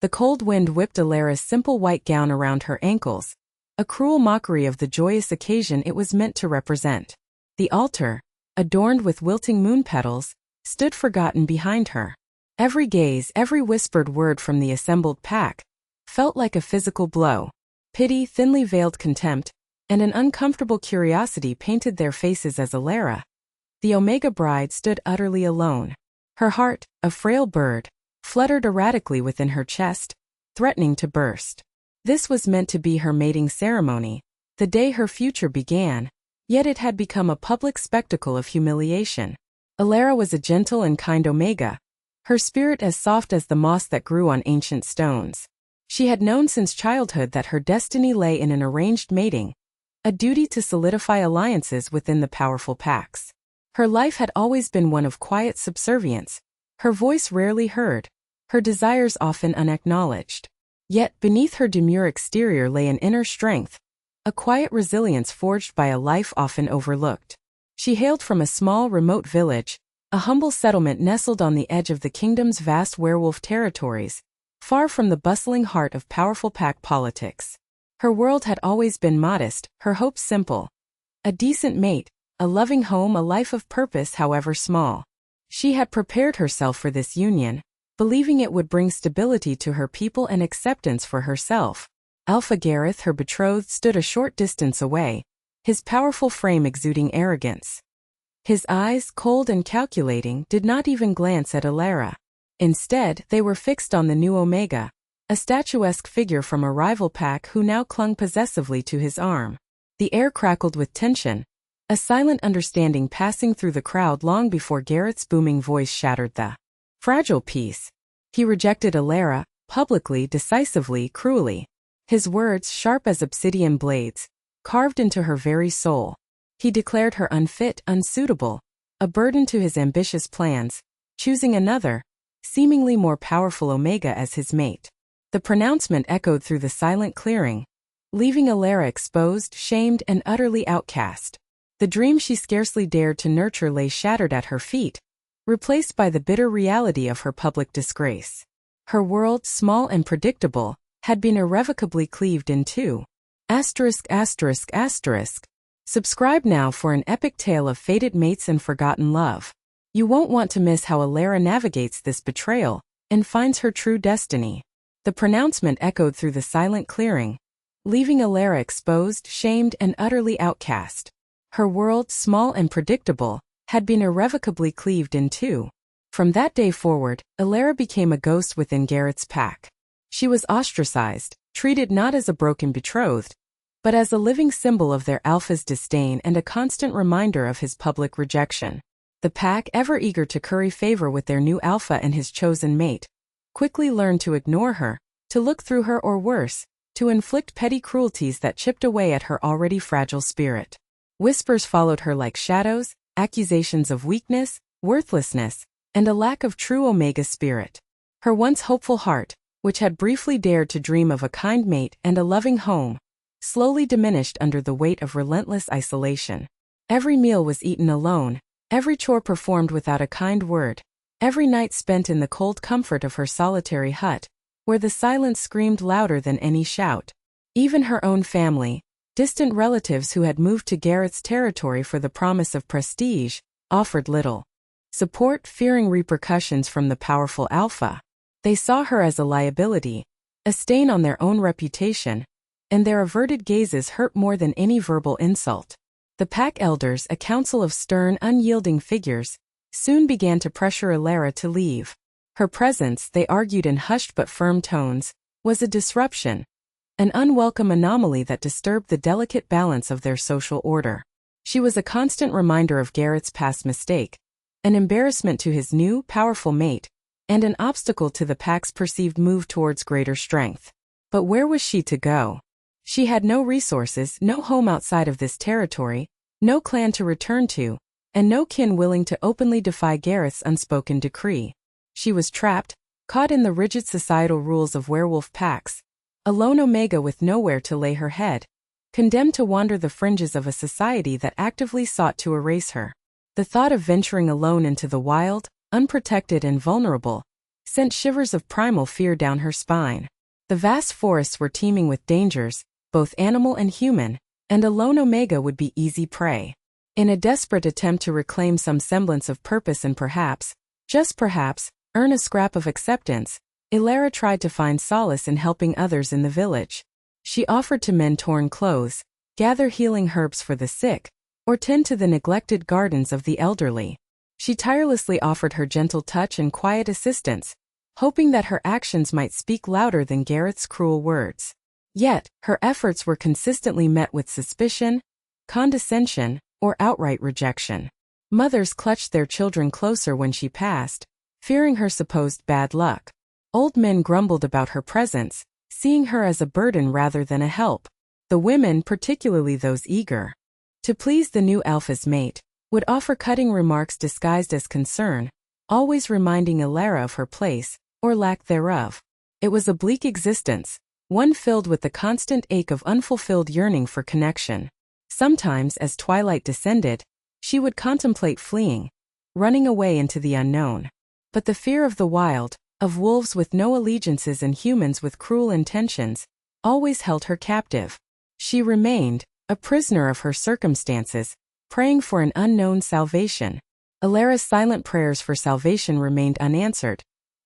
The cold wind whipped Alara's simple white gown around her ankles, a cruel mockery of the joyous occasion it was meant to represent. The altar, adorned with wilting moon petals, stood forgotten behind her. Every gaze, every whispered word from the assembled pack, felt like a physical blow. Pity, thinly veiled contempt, and an uncomfortable curiosity painted their faces as Alara, the Omega bride, stood utterly alone. Her heart, a frail bird, fluttered erratically within her chest, threatening to burst. This was meant to be her mating ceremony, the day her future began, yet it had become a public spectacle of humiliation. Alara was a gentle and kind Omega, her spirit as soft as the moss that grew on ancient stones. She had known since childhood that her destiny lay in an arranged mating, a duty to solidify alliances within the powerful packs. Her life had always been one of quiet subservience, her voice rarely heard, her desires often unacknowledged. Yet beneath her demure exterior lay an inner strength, a quiet resilience forged by a life often overlooked. She hailed from a small, remote village, a humble settlement nestled on the edge of the kingdom's vast werewolf territories, far from the bustling heart of powerful pack politics. Her world had always been modest, her hopes simple. A decent mate, a loving home, a life of purpose however small. She had prepared herself for this union, believing it would bring stability to her people and acceptance for herself. Alpha Gareth, her betrothed, stood a short distance away, his powerful frame exuding arrogance. His eyes, cold and calculating, did not even glance at Alara. Instead, they were fixed on the new Omega, a statuesque figure from a rival pack who now clung possessively to his arm. The air crackled with tension, a silent understanding passing through the crowd long before Gareth's booming voice shattered the fragile peace. He rejected Alara, publicly, decisively, cruelly. His words, sharp as obsidian blades, carved into her very soul. He declared her unfit, unsuitable, a burden to his ambitious plans, choosing another, seemingly more powerful Omega as his mate. The pronouncement echoed through the silent clearing, leaving Alara exposed, shamed, and utterly outcast. The dream she scarcely dared to nurture lay shattered at her feet, replaced by the bitter reality of her public disgrace. Her world, small and predictable, had been irrevocably cleaved in two. Subscribe now for an epic tale of fated mates and forgotten love. You won't want to miss how Alara navigates this betrayal and finds her true destiny. The pronouncement echoed through the silent clearing, leaving Alara exposed, shamed, and utterly outcast. Her world, small and predictable, had been irrevocably cleaved in two. From that day forward, Alara became a ghost within Gareth's pack. She was ostracized, treated not as a broken betrothed, but as a living symbol of their alpha's disdain and a constant reminder of his public rejection. The pack, ever eager to curry favor with their new alpha and his chosen mate, quickly learned to ignore her, to look through her, or worse, to inflict petty cruelties that chipped away at her already fragile spirit. Whispers followed her like shadows, accusations of weakness, worthlessness, and a lack of true Omega spirit. Her once hopeful heart, which had briefly dared to dream of a kind mate and a loving home, slowly diminished under the weight of relentless isolation. Every meal was eaten alone, every chore performed without a kind word, every night spent in the cold comfort of her solitary hut, where the silence screamed louder than any shout. Even her own family, distant relatives who had moved to Gareth's territory for the promise of prestige, offered little support, fearing repercussions from the powerful alpha. They saw her as a liability, a stain on their own reputation, and their averted gazes hurt more than any verbal insult. The pack elders, a council of stern, unyielding figures, soon began to pressure Alara to leave. Her presence, they argued in hushed but firm tones, was a disruption, an unwelcome anomaly that disturbed the delicate balance of their social order. She was a constant reminder of Gareth's past mistake, an embarrassment to his new, powerful mate, and an obstacle to the pack's perceived move towards greater strength. But where was she to go? She had no resources, no home outside of this territory, no clan to return to, and no kin willing to openly defy Gareth's unspoken decree. She was trapped, caught in the rigid societal rules of werewolf packs, a lone Omega with nowhere to lay her head, condemned to wander the fringes of a society that actively sought to erase her. The thought of venturing alone into the wild, unprotected and vulnerable, sent shivers of primal fear down her spine. The vast forests were teeming with dangers, both animal and human, and alone Omega would be easy prey. In a desperate attempt to reclaim some semblance of purpose and perhaps, just perhaps, earn a scrap of acceptance, Elara tried to find solace in helping others in the village. She offered to mend torn clothes, gather healing herbs for the sick, or tend to the neglected gardens of the elderly. She tirelessly offered her gentle touch and quiet assistance, hoping that her actions might speak louder than Gareth's cruel words. Yet, her efforts were consistently met with suspicion, condescension, or outright rejection. Mothers clutched their children closer when she passed, fearing her supposed bad luck. Old men grumbled about her presence, seeing her as a burden rather than a help. The women, particularly those eager to please the new Alpha's mate, would offer cutting remarks disguised as concern, always reminding Elara of her place, or lack thereof. It was a bleak existence, one filled with the constant ache of unfulfilled yearning for connection. Sometimes, as twilight descended, she would contemplate fleeing, running away into the unknown. But the fear of the wild, of wolves with no allegiances and humans with cruel intentions, always held her captive. She remained, a prisoner of her circumstances, praying for an unknown salvation. Elara's silent prayers for salvation remained unanswered,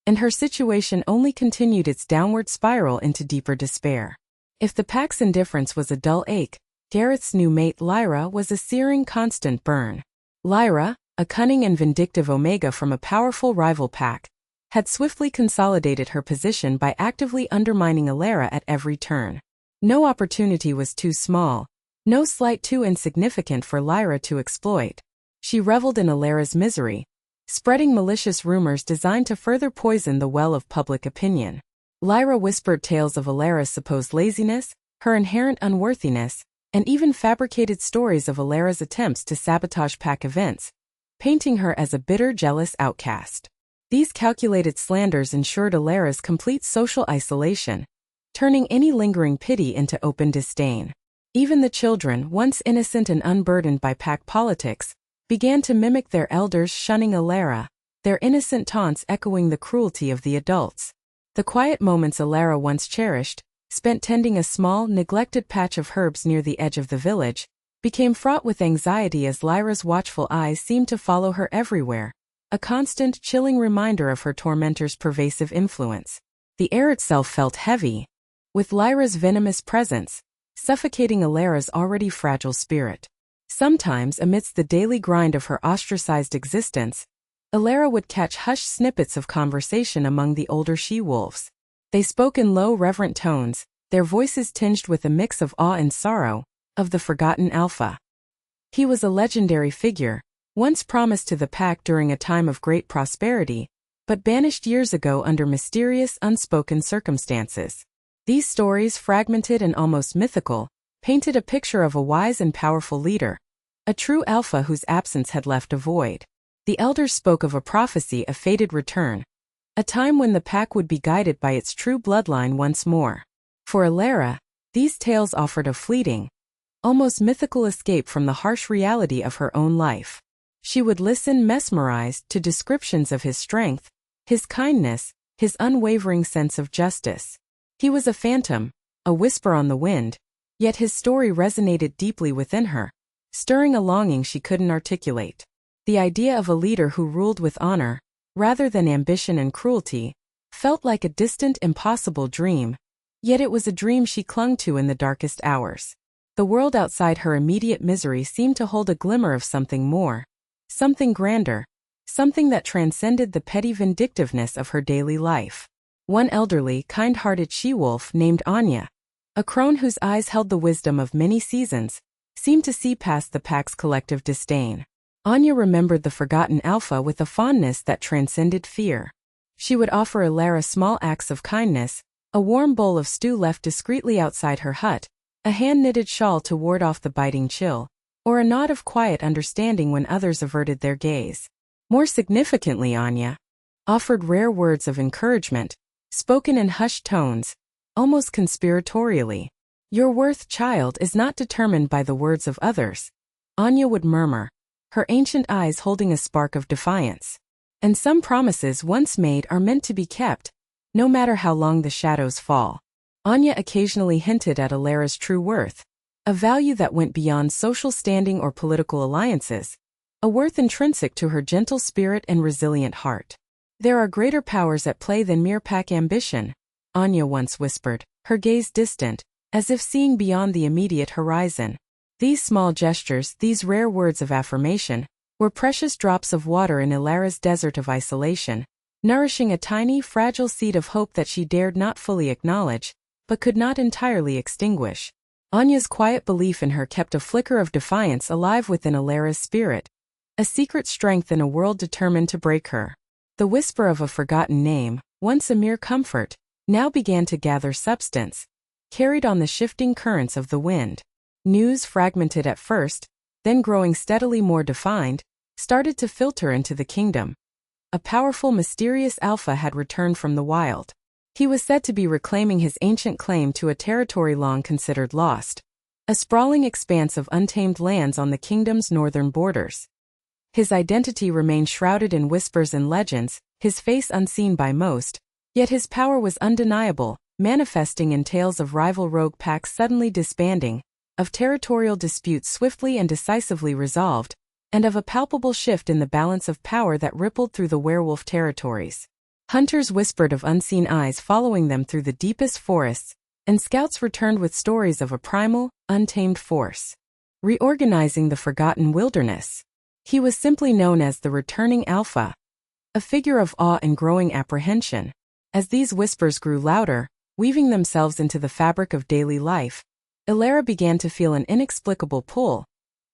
and her situation only continued its downward spiral into deeper despair. If the pack's indifference was a dull ache, Gareth's new mate Lyra was a searing constant burn. Lyra, a cunning and vindictive Omega from a powerful rival pack, had swiftly consolidated her position by actively undermining Elara at every turn. No opportunity was too small, no slight too insignificant for Lyra to exploit. She reveled in Elara's misery, spreading malicious rumors designed to further poison the well of public opinion. Lyra whispered tales of Elara's supposed laziness, her inherent unworthiness, and even fabricated stories of Elara's attempts to sabotage pack events, painting her as a bitter, jealous outcast. These calculated slanders ensured Elara's complete social isolation, turning any lingering pity into open disdain. Even the children, once innocent and unburdened by pack politics, began to mimic their elders, shunning Elara, their innocent taunts echoing the cruelty of the adults. The quiet moments Elara once cherished, spent tending a small, neglected patch of herbs near the edge of the village, became fraught with anxiety as Lyra's watchful eyes seemed to follow her everywhere, a constant, chilling reminder of her tormentor's pervasive influence. The air itself felt heavy, with Lyra's venomous presence, suffocating Elara's already fragile spirit. Sometimes, amidst the daily grind of her ostracized existence, Elara would catch hushed snippets of conversation among the older she-wolves. They spoke in low, reverent tones, their voices tinged with a mix of awe and sorrow, of the forgotten Alpha. He was a legendary figure, once promised to the pack during a time of great prosperity, but banished years ago under mysterious, unspoken circumstances. These stories, fragmented and almost mythical, painted a picture of a wise and powerful leader, a true Alpha whose absence had left a void. The elders spoke of a prophecy of fated return, a time when the pack would be guided by its true bloodline once more. For Elara, these tales offered a fleeting, almost mythical escape from the harsh reality of her own life. She would listen mesmerized to descriptions of his strength, his kindness, his unwavering sense of justice. He was a phantom, a whisper on the wind, yet his story resonated deeply within her, stirring a longing she couldn't articulate. The idea of a leader who ruled with honor, rather than ambition and cruelty, felt like a distant, impossible dream, yet it was a dream she clung to in the darkest hours. The world outside her immediate misery seemed to hold a glimmer of something more, something grander, something that transcended the petty vindictiveness of her daily life. One elderly, kind-hearted she-wolf named Anya, a crone whose eyes held the wisdom of many seasons, seemed to see past the pack's collective disdain. Anya remembered the forgotten Alpha with a fondness that transcended fear. She would offer Elara small acts of kindness, a warm bowl of stew left discreetly outside her hut, a hand-knitted shawl to ward off the biting chill, or a nod of quiet understanding when others averted their gaze. More significantly, Anya offered rare words of encouragement, spoken in hushed tones, almost conspiratorially. "Your worth, child, is not determined by the words of others," Anya would murmur, her ancient eyes holding a spark of defiance. And some promises once made are meant to be kept, no matter how long the shadows fall. Anya occasionally hinted at Alara's true worth, a value that went beyond social standing or political alliances, a worth intrinsic to her gentle spirit and resilient heart. There are greater powers at play than mere pack ambition, Anya once whispered, her gaze distant, as if seeing beyond the immediate horizon. These small gestures, these rare words of affirmation, were precious drops of water in Alara's desert of isolation, nourishing a tiny, fragile seed of hope that she dared not fully acknowledge, but could not entirely extinguish. Anya's quiet belief in her kept a flicker of defiance alive within Alara's spirit, a secret strength in a world determined to break her. The whisper of a forgotten name, once a mere comfort, now began to gather substance, carried on the shifting currents of the wind. News, fragmented at first, then growing steadily more defined, started to filter into the kingdom. A powerful, mysterious Alpha had returned from the wild. He was said to be reclaiming his ancient claim to a territory long considered lost, a sprawling expanse of untamed lands on the kingdom's northern borders. His identity remained shrouded in whispers and legends, his face unseen by most, yet his power was undeniable, manifesting in tales of rival rogue packs suddenly disbanding, of territorial disputes swiftly and decisively resolved, and of a palpable shift in the balance of power that rippled through the werewolf territories. Hunters whispered of unseen eyes following them through the deepest forests, and scouts returned with stories of a primal, untamed force reorganizing the forgotten wilderness. He was simply known as the returning Alpha, a figure of awe and growing apprehension. As these whispers grew louder, weaving themselves into the fabric of daily life, Alara began to feel an inexplicable pull,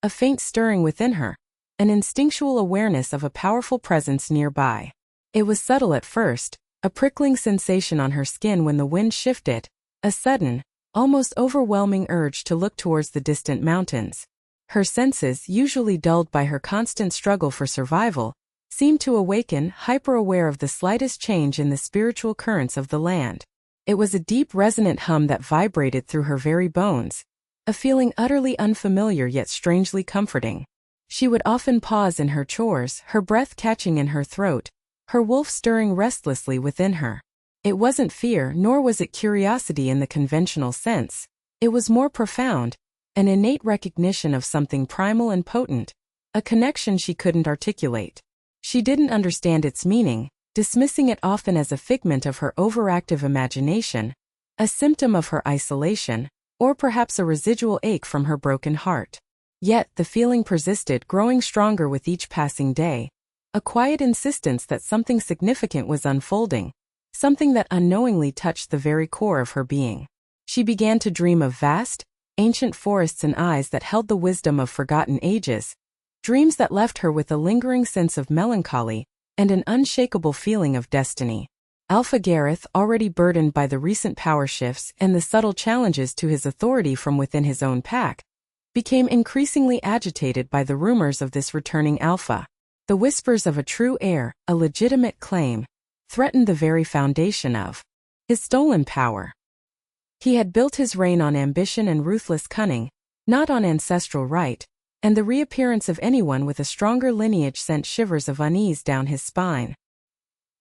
a faint stirring within her, an instinctual awareness of a powerful presence nearby. It was subtle at first, a prickling sensation on her skin when the wind shifted, a sudden, almost overwhelming urge to look towards the distant mountains. Her senses, usually dulled by her constant struggle for survival, seemed to awaken, hyper-aware of the slightest change in the spiritual currents of the land. It was a deep resonant hum that vibrated through her very bones, a feeling utterly unfamiliar yet strangely comforting. She would often pause in her chores, her breath catching in her throat, her wolf stirring restlessly within her. It wasn't fear, nor was it curiosity in the conventional sense. It was more profound, an innate recognition of something primal and potent, a connection she couldn't articulate. She didn't understand its meaning, dismissing it often as a figment of her overactive imagination, a symptom of her isolation, or perhaps a residual ache from her broken heart. Yet the feeling persisted, growing stronger with each passing day, a quiet insistence that something significant was unfolding, something that unknowingly touched the very core of her being. She began to dream of vast, ancient forests and eyes that held the wisdom of forgotten ages, dreams that left her with a lingering sense of melancholy and an unshakable feeling of destiny. Alpha Gareth, already burdened by the recent power shifts and the subtle challenges to his authority from within his own pack, became increasingly agitated by the rumors of this returning Alpha. The whispers of a true heir, a legitimate claim, threatened the very foundation of his stolen power. He had built his reign on ambition and ruthless cunning, not on ancestral right, and the reappearance of anyone with a stronger lineage sent shivers of unease down his spine.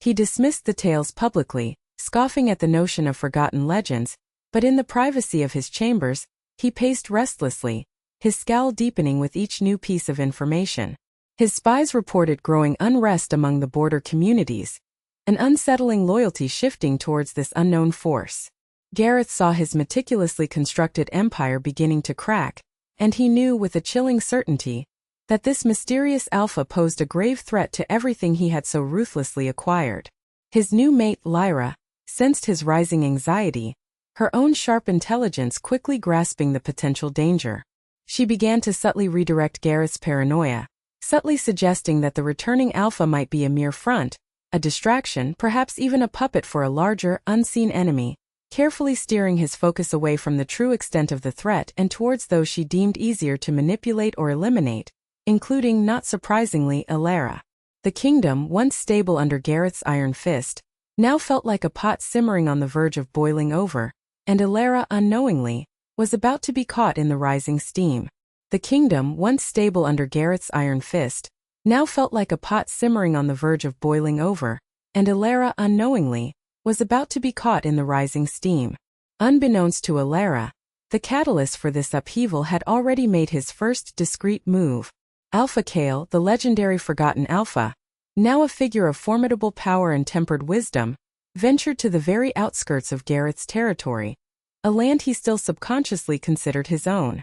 He dismissed the tales publicly, scoffing at the notion of forgotten legends, but in the privacy of his chambers, he paced restlessly, his scowl deepening with each new piece of information. His spies reported growing unrest among the border communities, an unsettling loyalty shifting towards this unknown force. Gareth saw his meticulously constructed empire beginning to crack, and he knew with a chilling certainty that this mysterious Alpha posed a grave threat to everything he had so ruthlessly acquired. His new mate, Lyra, sensed his rising anxiety, her own sharp intelligence quickly grasping the potential danger. She began to subtly redirect Gareth's paranoia, subtly suggesting that the returning Alpha might be a mere front, a distraction, perhaps even a puppet for a larger, unseen enemy, carefully steering his focus away from the true extent of the threat and towards those she deemed easier to manipulate or eliminate, including, not surprisingly, Alara. The kingdom, once stable under Gareth's iron fist, now felt like a pot simmering on the verge of boiling over, and Alara, unknowingly, was about to be caught in the rising steam. The kingdom, once stable under Gareth's iron fist, now felt like a pot simmering on the verge of boiling over, and Elara, unknowingly, was about to be caught in the rising steam. Unbeknownst to Elara, the catalyst for this upheaval had already made his first discreet move. Alpha Kale, the legendary Forgotten Alpha, now a figure of formidable power and tempered wisdom, ventured to the very outskirts of Gareth's territory, a land he still subconsciously considered his own.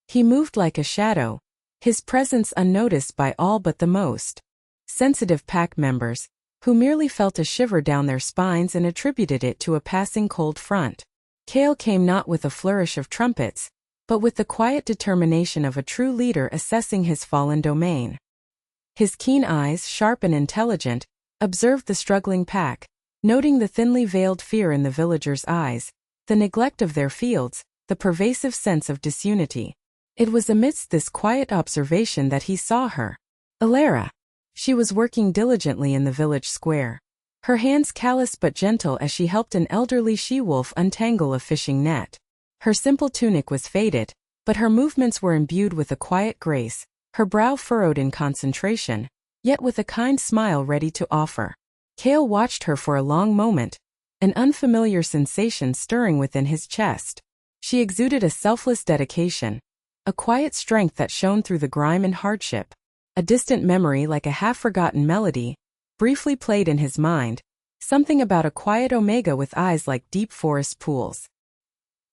He moved like a shadow, his presence unnoticed by all but the most sensitive pack members, who merely felt a shiver down their spines and attributed it to a passing cold front. Kale came not with a flourish of trumpets, but with the quiet determination of a true leader assessing his fallen domain. His keen eyes, sharp and intelligent, observed the struggling pack, noting the thinly veiled fear in the villagers' eyes, the neglect of their fields, the pervasive sense of disunity. It was amidst this quiet observation that he saw her. Elara. She was working diligently in the village square, her hands callous but gentle as she helped an elderly she-wolf untangle a fishing net. Her simple tunic was faded, but her movements were imbued with a quiet grace, her brow furrowed in concentration, yet with a kind smile ready to offer. Kale watched her for a long moment, an unfamiliar sensation stirring within his chest. She exuded a selfless dedication, a quiet strength that shone through the grime and hardship. A distant memory, like a half-forgotten melody, briefly played in his mind, something about a quiet Omega with eyes like deep forest pools.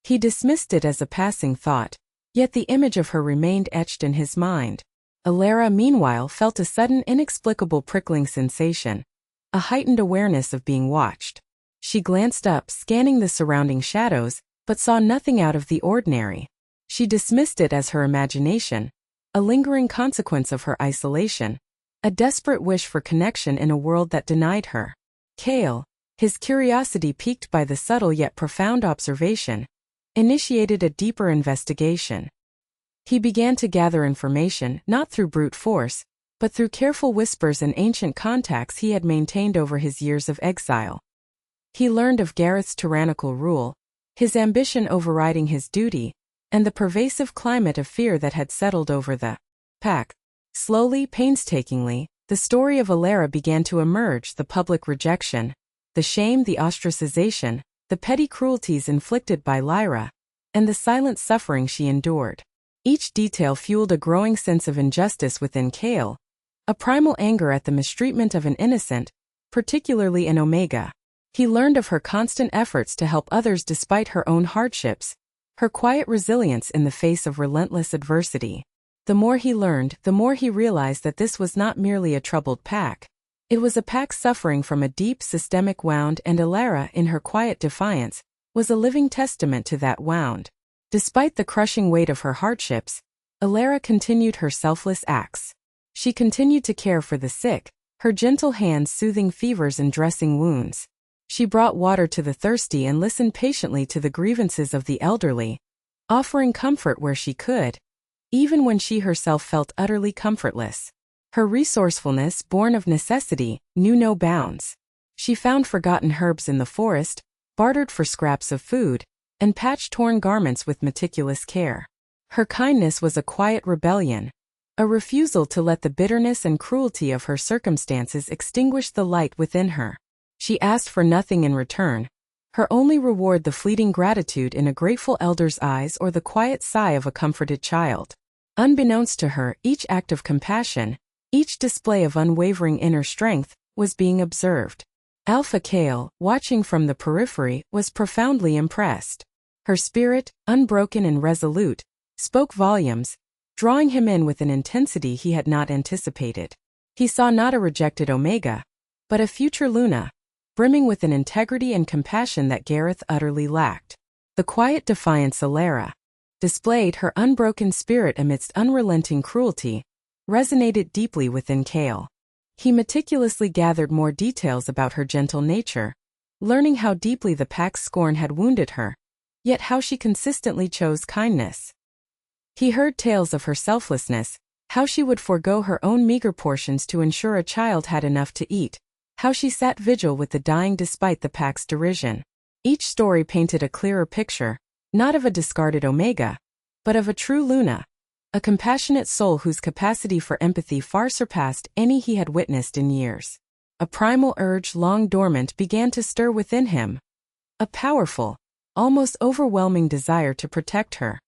He dismissed it as a passing thought, yet the image of her remained etched in his mind. Elara, meanwhile, felt a sudden inexplicable prickling sensation, a heightened awareness of being watched. She glanced up, scanning the surrounding shadows, but saw nothing out of the ordinary. She dismissed it as her imagination, a lingering consequence of her isolation, a desperate wish for connection in a world that denied her. Kale, his curiosity piqued by the subtle yet profound observation, initiated a deeper investigation. He began to gather information, not through brute force, but through careful whispers and ancient contacts he had maintained over his years of exile. He learned of Gareth's tyrannical rule, his ambition overriding his duty, and the pervasive climate of fear that had settled over the pack. Slowly, painstakingly, the story of Elara began to emerge: the public rejection, the shame, the ostracization, the petty cruelties inflicted by Lyra, and the silent suffering she endured. Each detail fueled a growing sense of injustice within Kale, a primal anger at the mistreatment of an innocent, particularly an Omega. He learned of her constant efforts to help others despite her own hardships, her quiet resilience in the face of relentless adversity. The more he learned, the more he realized that this was not merely a troubled pack. It was a pack suffering from a deep systemic wound, and Elara, in her quiet defiance, was a living testament to that wound. Despite the crushing weight of her hardships, Elara continued her selfless acts. She continued to care for the sick, her gentle hands soothing fevers and dressing wounds. She brought water to the thirsty and listened patiently to the grievances of the elderly, offering comfort where she could, even when she herself felt utterly comfortless. Her resourcefulness, born of necessity, knew no bounds. She found forgotten herbs in the forest, bartered for scraps of food, and patched torn garments with meticulous care. Her kindness was a quiet rebellion, a refusal to let the bitterness and cruelty of her circumstances extinguish the light within her. She asked for nothing in return, her only reward the fleeting gratitude in a grateful elder's eyes or the quiet sigh of a comforted child. Unbeknownst to her, each act of compassion, each display of unwavering inner strength, was being observed. Alpha Kale, watching from the periphery, was profoundly impressed. Her spirit, unbroken and resolute, spoke volumes, drawing him in with an intensity he had not anticipated. He saw not a rejected Omega, but a future Luna, brimming with an integrity and compassion that Gareth utterly lacked. The quiet defiance Elara displayed, her unbroken spirit amidst unrelenting cruelty, resonated deeply within Kale. He meticulously gathered more details about her gentle nature, learning how deeply the pack's scorn had wounded her, yet how she consistently chose kindness. He heard tales of her selflessness, how she would forego her own meager portions to ensure a child had enough to eat, how she sat vigil with the dying despite the pack's derision. Each story painted a clearer picture, not of a discarded Omega, but of a true Luna, a compassionate soul whose capacity for empathy far surpassed any he had witnessed in years. A primal urge long dormant began to stir within him. A powerful, almost overwhelming desire to protect her.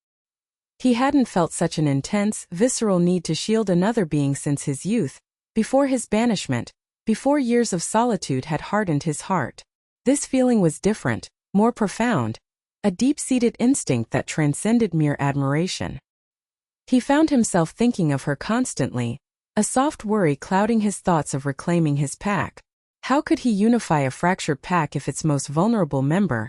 He hadn't felt such an intense, visceral need to shield another being since his youth, before his banishment, before years of solitude had hardened his heart. This feeling was different, more profound, a deep-seated instinct that transcended mere admiration. He found himself thinking of her constantly, a soft worry clouding his thoughts of reclaiming his pack. How could he unify a fractured pack if its most vulnerable member,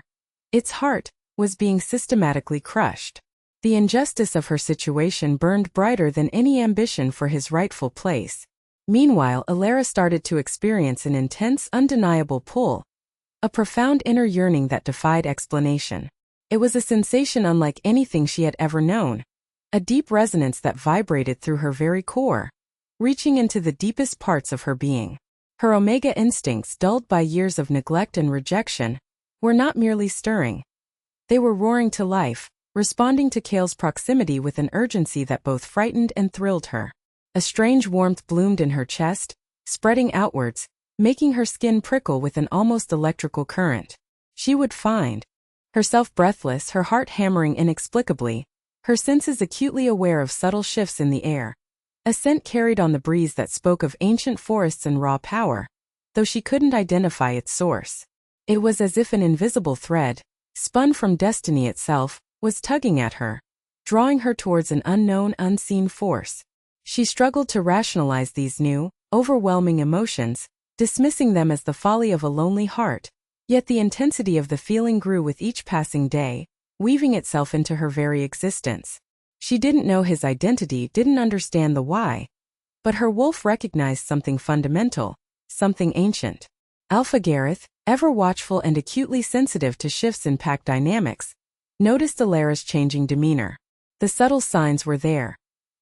its heart, was being systematically crushed? The injustice of her situation burned brighter than any ambition for his rightful place. Meanwhile, Elara started to experience an intense, undeniable pull, a profound inner yearning that defied explanation. It was a sensation unlike anything she had ever known, a deep resonance that vibrated through her very core, reaching into the deepest parts of her being. Her omega instincts, dulled by years of neglect and rejection, were not merely stirring. They were roaring to life, responding to Cale's proximity with an urgency that both frightened and thrilled her. A strange warmth bloomed in her chest, spreading outwards, making her skin prickle with an almost electrical current. She would find herself breathless, her heart hammering inexplicably, her senses acutely aware of subtle shifts in the air. A scent carried on the breeze that spoke of ancient forests and raw power, though she couldn't identify its source. It was as if an invisible thread, spun from destiny itself, was tugging at her, drawing her towards an unknown, unseen force. She struggled to rationalize these new, overwhelming emotions, dismissing them as the folly of a lonely heart, yet the intensity of the feeling grew with each passing day, weaving itself into her very existence. She didn't know his identity, didn't understand the why, but her wolf recognized something fundamental, something ancient. Alpha Gareth, ever watchful and acutely sensitive to shifts in pack dynamics, noticed Elara's changing demeanor. The subtle signs were there.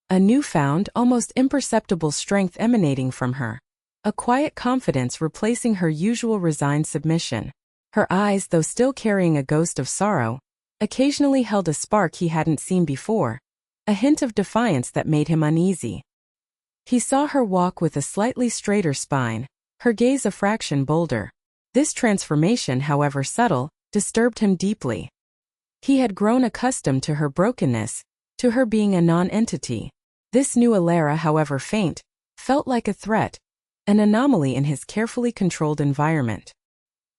A newfound, almost imperceptible strength emanating from her. A quiet confidence replacing her usual resigned submission. Her eyes, though still carrying a ghost of sorrow, occasionally held a spark he hadn't seen before, a hint of defiance that made him uneasy. He saw her walk with a slightly straighter spine, her gaze a fraction bolder. This transformation, however subtle, disturbed him deeply. He had grown accustomed to her brokenness, to her being a non-entity. This new Elara, however faint, felt like a threat, an anomaly in his carefully controlled environment.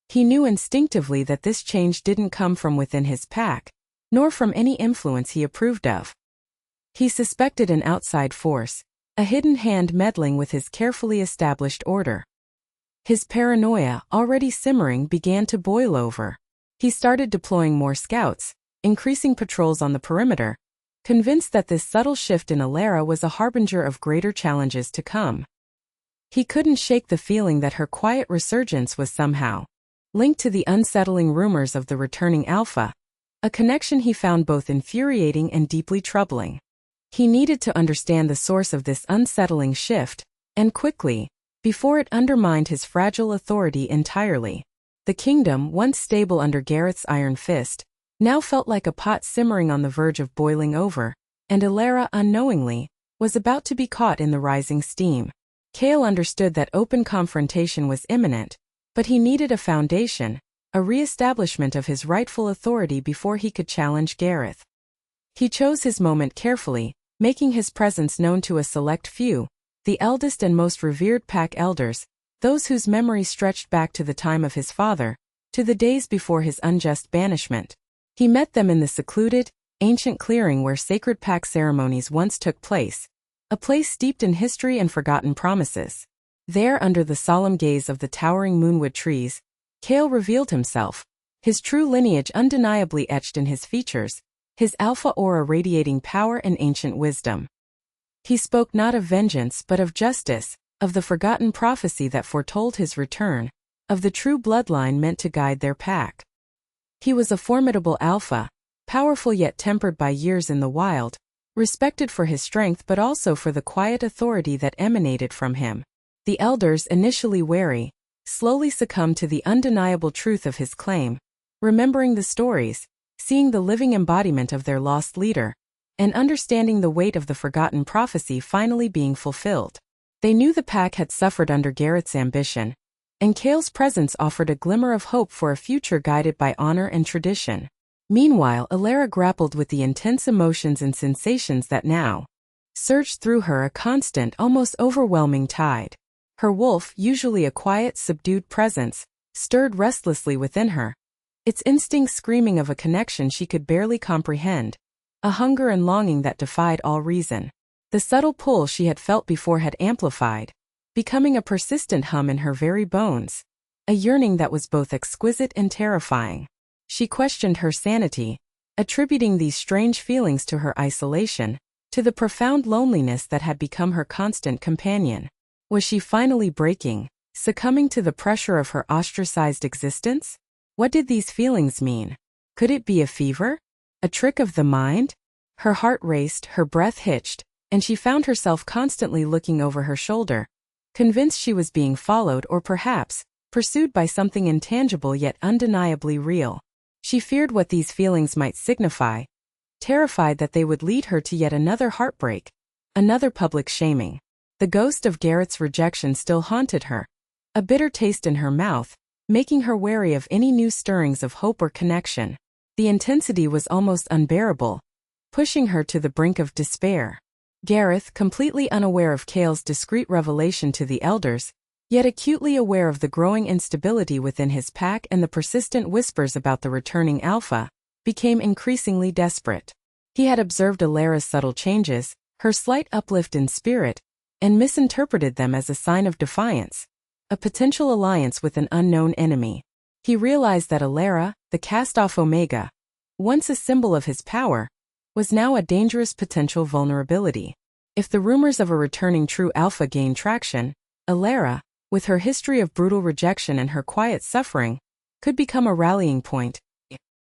He knew instinctively that this change didn't come from within his pack, nor from any influence he approved of. He suspected an outside force, a hidden hand meddling with his carefully established order. His paranoia, already simmering, began to boil over. He started deploying more scouts, increasing patrols on the perimeter, convinced that this subtle shift in Elara was a harbinger of greater challenges to come. He couldn't shake the feeling that her quiet resurgence was somehow linked to the unsettling rumors of the returning Alpha, a connection he found both infuriating and deeply troubling. He needed to understand the source of this unsettling shift, and quickly, before it undermined his fragile authority entirely. The kingdom, once stable under Gareth's iron fist, now felt like a pot simmering on the verge of boiling over, and Elara, unknowingly, was about to be caught in the rising steam. Cale understood that open confrontation was imminent, but he needed a foundation, a re-establishment of his rightful authority before he could challenge Gareth. He chose his moment carefully, making his presence known to a select few, the eldest and most revered pack elders, those whose memory stretched back to the time of his father, to the days before his unjust banishment. He met them in the secluded, ancient clearing where sacred pack ceremonies once took place, a place steeped in history and forgotten promises. There, under the solemn gaze of the towering moonwood trees, Cale revealed himself, his true lineage undeniably etched in his features, his alpha aura radiating power and ancient wisdom. He spoke not of vengeance but of justice, of the forgotten prophecy that foretold his return, of the true bloodline meant to guide their pack. He was a formidable alpha, powerful yet tempered by years in the wild, respected for his strength but also for the quiet authority that emanated from him. The elders, initially wary, slowly succumbed to the undeniable truth of his claim, remembering the stories, seeing the living embodiment of their lost leader, and understanding the weight of the forgotten prophecy finally being fulfilled. They knew the pack had suffered under Gareth's ambition, and Cale's presence offered a glimmer of hope for a future guided by honor and tradition. Meanwhile, Alara grappled with the intense emotions and sensations that now surged through her, a constant, almost overwhelming tide. Her wolf, usually a quiet, subdued presence, stirred restlessly within her, its instincts screaming of a connection she could barely comprehend, a hunger and longing that defied all reason. The subtle pull she had felt before had amplified, becoming a persistent hum in her very bones, a yearning that was both exquisite and terrifying. She questioned her sanity, attributing these strange feelings to her isolation, to the profound loneliness that had become her constant companion. Was she finally breaking, succumbing to the pressure of her ostracized existence? What did these feelings mean? Could it be a fever? A trick of the mind? Her heart raced, her breath hitched, and she found herself constantly looking over her shoulder, convinced she was being followed or perhaps pursued by something intangible yet undeniably real. She feared what these feelings might signify, terrified that they would lead her to yet another heartbreak, another public shaming. The ghost of Gareth's rejection still haunted her, a bitter taste in her mouth, making her wary of any new stirrings of hope or connection. The intensity was almost unbearable, pushing her to the brink of despair. Gareth, completely unaware of Cale's discreet revelation to the elders, yet acutely aware of the growing instability within his pack and the persistent whispers about the returning alpha, became increasingly desperate. He had observed Alara's subtle changes, her slight uplift in spirit, and misinterpreted them as a sign of defiance, a potential alliance with an unknown enemy. He realized that Alara, the cast-off Omega, once a symbol of his power, was now a dangerous potential vulnerability. If the rumors of a returning true alpha gained traction, Alara, with her history of brutal rejection and her quiet suffering, could become a rallying point,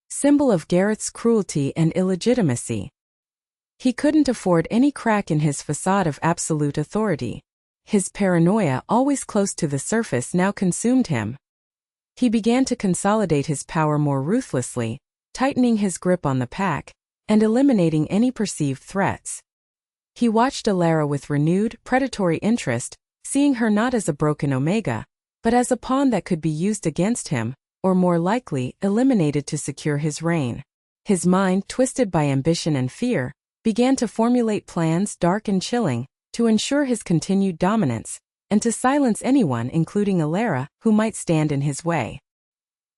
symbol of Gareth's cruelty and illegitimacy. He couldn't afford any crack in his facade of absolute authority. His paranoia, always close to the surface, now consumed him. He began to consolidate his power more ruthlessly, tightening his grip on the pack, and eliminating any perceived threats. He watched Alara with renewed, predatory interest, seeing her not as a broken Omega, but as a pawn that could be used against him, or more likely, eliminated to secure his reign. His mind, twisted by ambition and fear, began to formulate plans dark and chilling, to ensure his continued dominance, and to silence anyone, including Alara, who might stand in his way.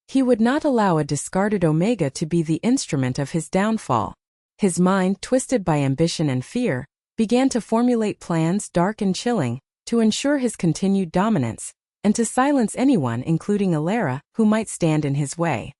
He would not allow a discarded Omega to be the instrument of his downfall. His mind, twisted by ambition and fear, began to formulate plans dark and chilling, to ensure his continued dominance, and to silence anyone, including Alara, who might stand in his way.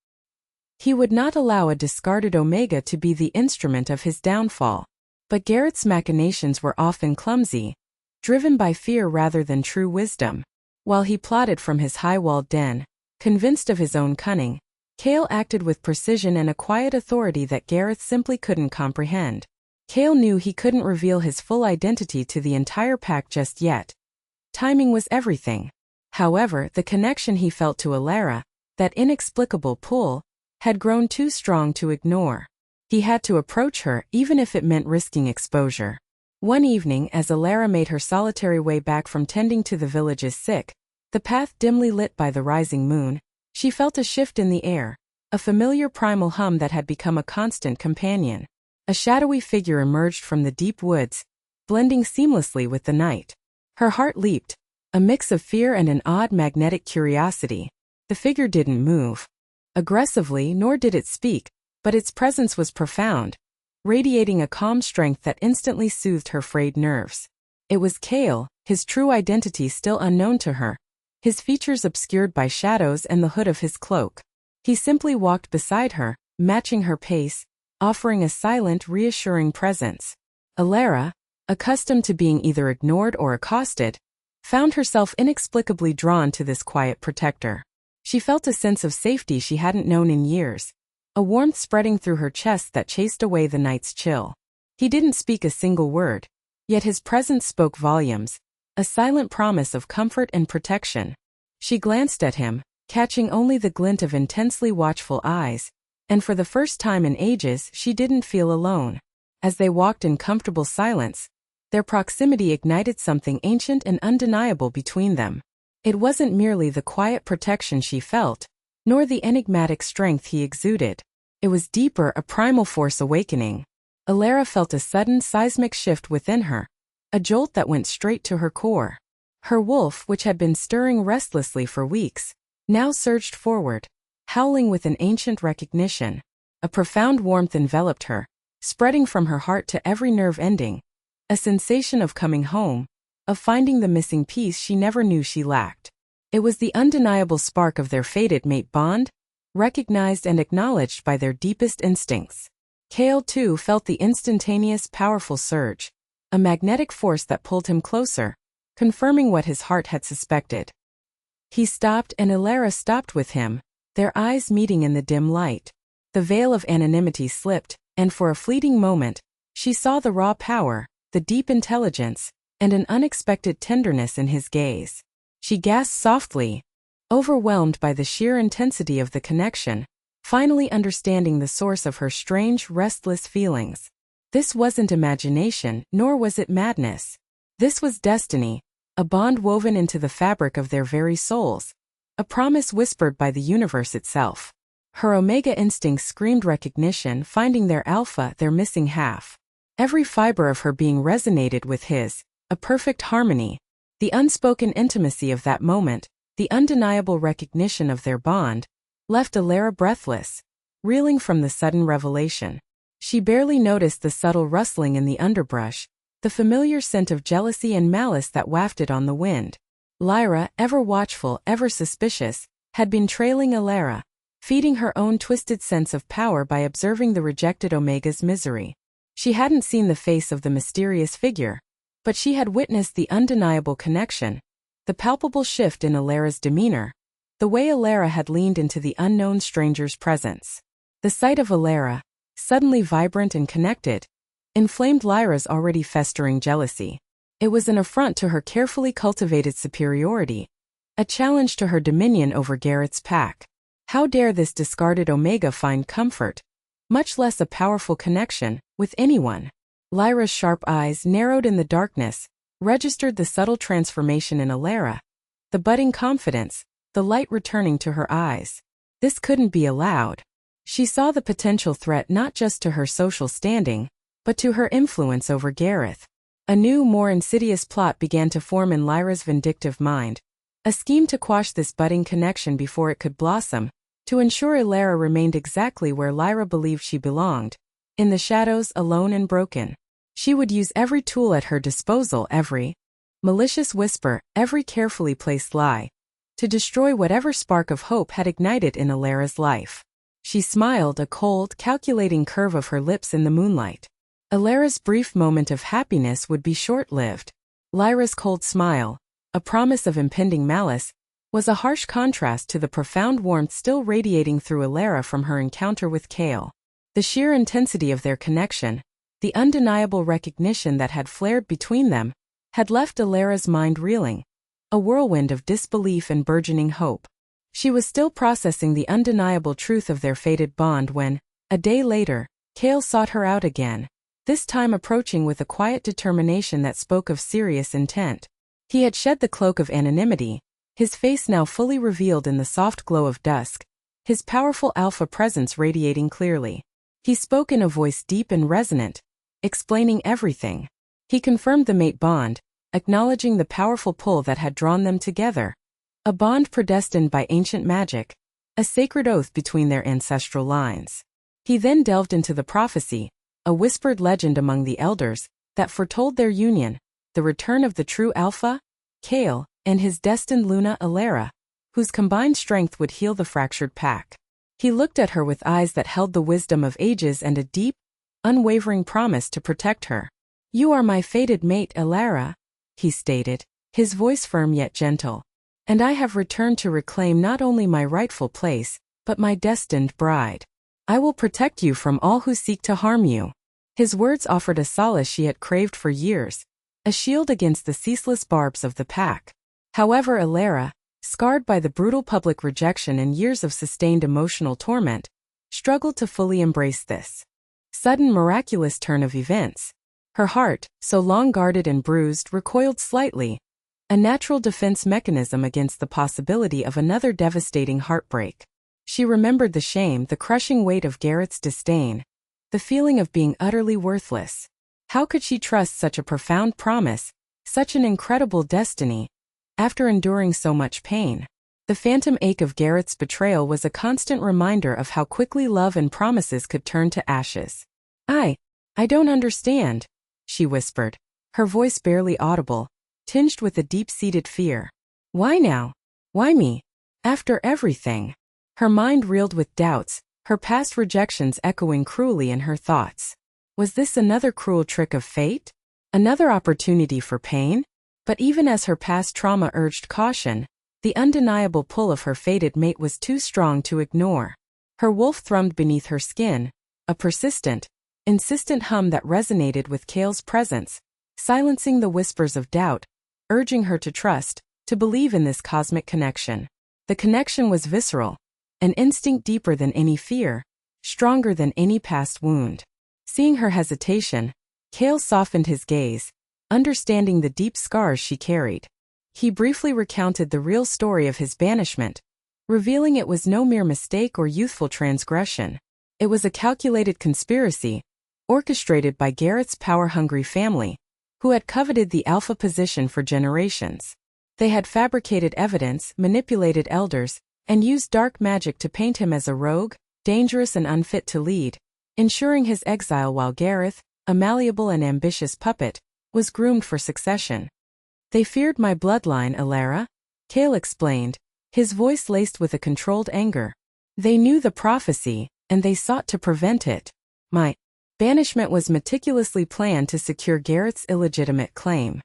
He would not allow a discarded Omega to be the instrument of his downfall. But Gareth's machinations were often clumsy, driven by fear rather than true wisdom. While he plotted from his high-walled den, convinced of his own cunning, Cale acted with precision and a quiet authority that Gareth simply couldn't comprehend. Cale knew he couldn't reveal his full identity to the entire pack just yet. Timing was everything. However, the connection he felt to Alara, that inexplicable pull, had grown too strong to ignore. He had to approach her, even if it meant risking exposure. One evening, as Alara made her solitary way back from tending to the village's sick, the path dimly lit by the rising moon, she felt a shift in the air, a familiar primal hum that had become a constant companion. A shadowy figure emerged from the deep woods, blending seamlessly with the night. Her heart leaped, a mix of fear and an odd magnetic curiosity. The figure didn't move aggressively, nor did it speak, but its presence was profound, radiating a calm strength that instantly soothed her frayed nerves. It was Cale, his true identity still unknown to her, his features obscured by shadows and the hood of his cloak. He simply walked beside her, matching her pace, offering a silent, reassuring presence. Alara, accustomed to being either ignored or accosted, found herself inexplicably drawn to this quiet protector. She felt a sense of safety she hadn't known in years, a warmth spreading through her chest that chased away the night's chill. He didn't speak a single word, yet his presence spoke volumes, a silent promise of comfort and protection. She glanced at him, catching only the glint of intensely watchful eyes, and for the first time in ages she didn't feel alone. As they walked in comfortable silence, their proximity ignited something ancient and undeniable between them. It wasn't merely the quiet protection she felt, nor the enigmatic strength he exuded. It was deeper, a primal force awakening. Elara felt a sudden seismic shift within her, a jolt that went straight to her core. Her wolf, which had been stirring restlessly for weeks, now surged forward, howling with an ancient recognition. A profound warmth enveloped her, spreading from her heart to every nerve ending. A sensation of coming home, of finding the missing piece she never knew she lacked. It was the undeniable spark of their fated mate bond, recognized and acknowledged by their deepest instincts. Kale, too, felt the instantaneous, powerful surge, a magnetic force that pulled him closer, confirming what his heart had suspected. He stopped and Elara stopped with him, their eyes meeting in the dim light. The veil of anonymity slipped, and for a fleeting moment, she saw the raw power, the deep intelligence, and an unexpected tenderness in his gaze. She gasped softly, overwhelmed by the sheer intensity of the connection, finally understanding the source of her strange, restless feelings. This wasn't imagination, nor was it madness. This was destiny, a bond woven into the fabric of their very souls, a promise whispered by the universe itself. Her Omega instinct screamed recognition, finding their alpha, their missing half. Every fiber of her being resonated with his, a perfect harmony. The unspoken intimacy of that moment, the undeniable recognition of their bond, left Elara breathless, reeling from the sudden revelation. She barely noticed the subtle rustling in the underbrush, the familiar scent of jealousy and malice that wafted on the wind. Lyra, ever watchful, ever suspicious, had been trailing Elara, feeding her own twisted sense of power by observing the rejected Omega's misery. She hadn't seen the face of the mysterious figure, but she had witnessed the undeniable connection, the palpable shift in Elara's demeanor, the way Elara had leaned into the unknown stranger's presence. The sight of Elara, suddenly vibrant and connected, inflamed Lyra's already festering jealousy. It was an affront to her carefully cultivated superiority, a challenge to her dominion over Garrett's pack. How dare this discarded Omega find comfort, much less a powerful connection, with anyone? Lyra's sharp eyes, narrowed in the darkness, registered the subtle transformation in Elara, the budding confidence, the light returning to her eyes. This couldn't be allowed. She saw the potential threat not just to her social standing, but to her influence over Gareth. A new, more insidious plot began to form in Lyra's vindictive mind, a scheme to quash this budding connection before it could blossom, to ensure Elara remained exactly where Lyra believed she belonged, in the shadows, alone and broken. She would use every tool at her disposal, every malicious whisper, every carefully placed lie, to destroy whatever spark of hope had ignited in Elara's life. She smiled, a cold, calculating curve of her lips in the moonlight. Elara's brief moment of happiness would be short-lived. Lyra's cold smile, a promise of impending malice, was a harsh contrast to the profound warmth still radiating through Elara from her encounter with Kale. The sheer intensity of their connection, the undeniable recognition that had flared between them, had left Elara's mind reeling, a whirlwind of disbelief and burgeoning hope. She was still processing the undeniable truth of their fated bond when, a day later, Kale sought her out again, this time approaching with a quiet determination that spoke of serious intent. He had shed the cloak of anonymity, his face now fully revealed in the soft glow of dusk, his powerful alpha presence radiating clearly. He spoke in a voice deep and resonant, explaining everything. He confirmed the mate bond, acknowledging the powerful pull that had drawn them together, a bond predestined by ancient magic, a sacred oath between their ancestral lines. He then delved into the prophecy, a whispered legend among the elders, that foretold their union, the return of the true alpha, Kale, and his destined Luna, Elara, whose combined strength would heal the fractured pack. He looked at her with eyes that held the wisdom of ages and a deep, unwavering promise to protect her. "You are my fated mate, Elara," he stated, his voice firm yet gentle. "And I have returned to reclaim not only my rightful place, but my destined bride. I will protect you from all who seek to harm you." His words offered a solace she had craved for years, a shield against the ceaseless barbs of the pack. However, Elara, scarred by the brutal public rejection and years of sustained emotional torment, struggled to fully embrace this. Sudden miraculous turn of events. Her heart, so long guarded and bruised, recoiled slightly. A natural defense mechanism against the possibility of another devastating heartbreak. She remembered the shame, the crushing weight of Gareth's disdain, the feeling of being utterly worthless. How could she trust such a profound promise, such an incredible destiny, after enduring so much pain? The phantom ache of Gareth's betrayal was a constant reminder of how quickly love and promises could turn to ashes. I don't understand," she whispered, her voice barely audible, tinged with a deep-seated fear. "Why now? Why me? After everything?" Her mind reeled with doubts, her past rejections echoing cruelly in her thoughts. Was this another cruel trick of fate? Another opportunity for pain? But even as her past trauma urged caution, the undeniable pull of her fated mate was too strong to ignore. Her wolf thrummed beneath her skin, a persistent, insistent hum that resonated with Cale's presence, silencing the whispers of doubt, urging her to trust, to believe in this cosmic connection. The connection was visceral, an instinct deeper than any fear, stronger than any past wound. Seeing her hesitation, Cale softened his gaze, understanding the deep scars she carried. He briefly recounted the real story of his banishment, revealing it was no mere mistake or youthful transgression. It was a calculated conspiracy, orchestrated by Gareth's power-hungry family, who had coveted the alpha position for generations. They had fabricated evidence, manipulated elders, and used dark magic to paint him as a rogue, dangerous and unfit to lead, ensuring his exile while Gareth, a malleable and ambitious puppet, was groomed for succession. "They feared my bloodline, Alara," Cale explained, his voice laced with a controlled anger. "They knew the prophecy, and they sought to prevent it. My banishment was meticulously planned to secure Gareth's illegitimate claim."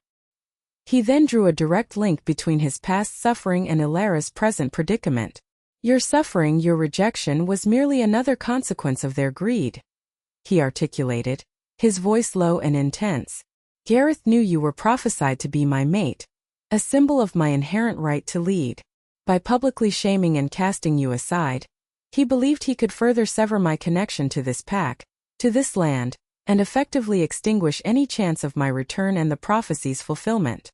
He then drew a direct link between his past suffering and Alara's present predicament. "Your suffering, your rejection, was merely another consequence of their greed," he articulated, his voice low and intense. "Gareth knew you were prophesied to be my mate, a symbol of my inherent right to lead. By publicly shaming and casting you aside, he believed he could further sever my connection to this pack, to this land, and effectively extinguish any chance of my return and the prophecy's fulfillment."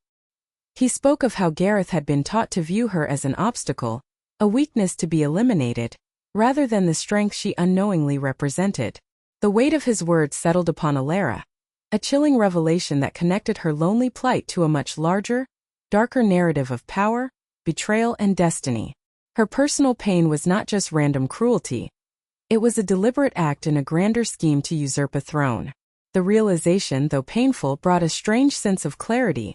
He spoke of how Gareth had been taught to view her as an obstacle, a weakness to be eliminated, rather than the strength she unknowingly represented. The weight of his words settled upon Alara, a chilling revelation that connected her lonely plight to a much larger, darker narrative of power, betrayal, and destiny. Her personal pain was not just random cruelty. It was a deliberate act in a grander scheme to usurp a throne. The realization, though painful, brought a strange sense of clarity,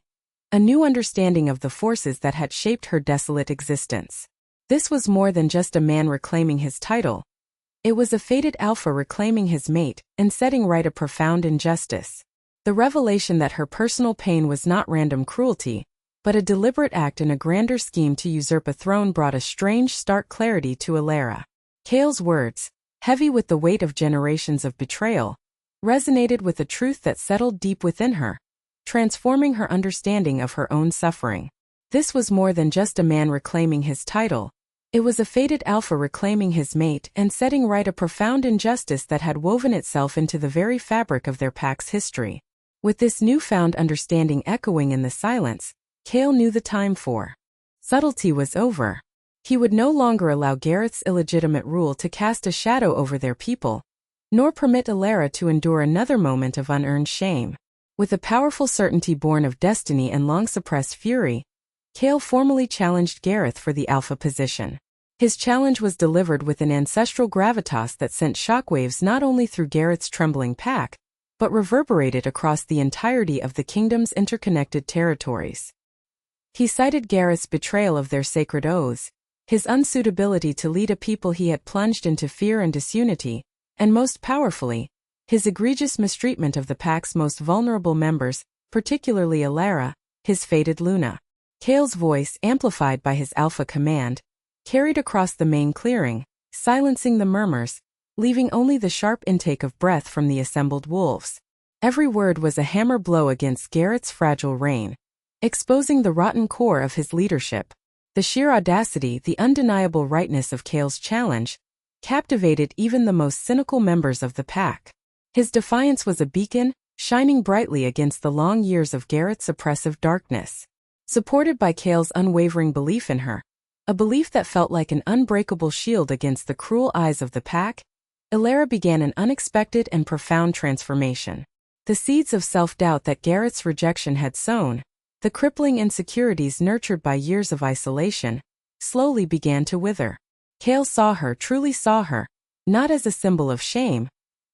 a new understanding of the forces that had shaped her desolate existence. This was more than just a man reclaiming his title. It was a fated alpha reclaiming his mate and setting right a profound injustice. The revelation that her personal pain was not random cruelty, but a deliberate act in a grander scheme to usurp a throne brought a strange, stark clarity to Alara. Cale's words, heavy with the weight of generations of betrayal, resonated with a truth that settled deep within her, transforming her understanding of her own suffering. This was more than just a man reclaiming his title. It was a fated alpha reclaiming his mate and setting right a profound injustice that had woven itself into the very fabric of their pack's history. With this newfound understanding echoing in the silence, Cale knew the time for subtlety was over. He would no longer allow Gareth's illegitimate rule to cast a shadow over their people, nor permit Alara to endure another moment of unearned shame. With a powerful certainty born of destiny and long-suppressed fury, Cale formally challenged Gareth for the alpha position. His challenge was delivered with an ancestral gravitas that sent shockwaves not only through Gareth's trembling pack, but reverberated across the entirety of the kingdom's interconnected territories. He cited Gareth's betrayal of their sacred oaths, his unsuitability to lead a people he had plunged into fear and disunity, and most powerfully, his egregious mistreatment of the pack's most vulnerable members, particularly Alara, his fated Luna. Cale's voice, amplified by his alpha command, carried across the main clearing, silencing the murmurs, leaving only the sharp intake of breath from the assembled wolves. Every word was a hammer blow against Gareth's fragile reign, exposing the rotten core of his leadership. The sheer audacity, the undeniable rightness of Cale's challenge, captivated even the most cynical members of the pack. His defiance was a beacon, shining brightly against the long years of Gareth's oppressive darkness. Supported by Cale's unwavering belief in her, a belief that felt like an unbreakable shield against the cruel eyes of the pack, Elara began an unexpected and profound transformation. The seeds of self-doubt that Gareth's rejection had sown, the crippling insecurities nurtured by years of isolation, slowly began to wither. Cale truly saw her, not as a symbol of shame,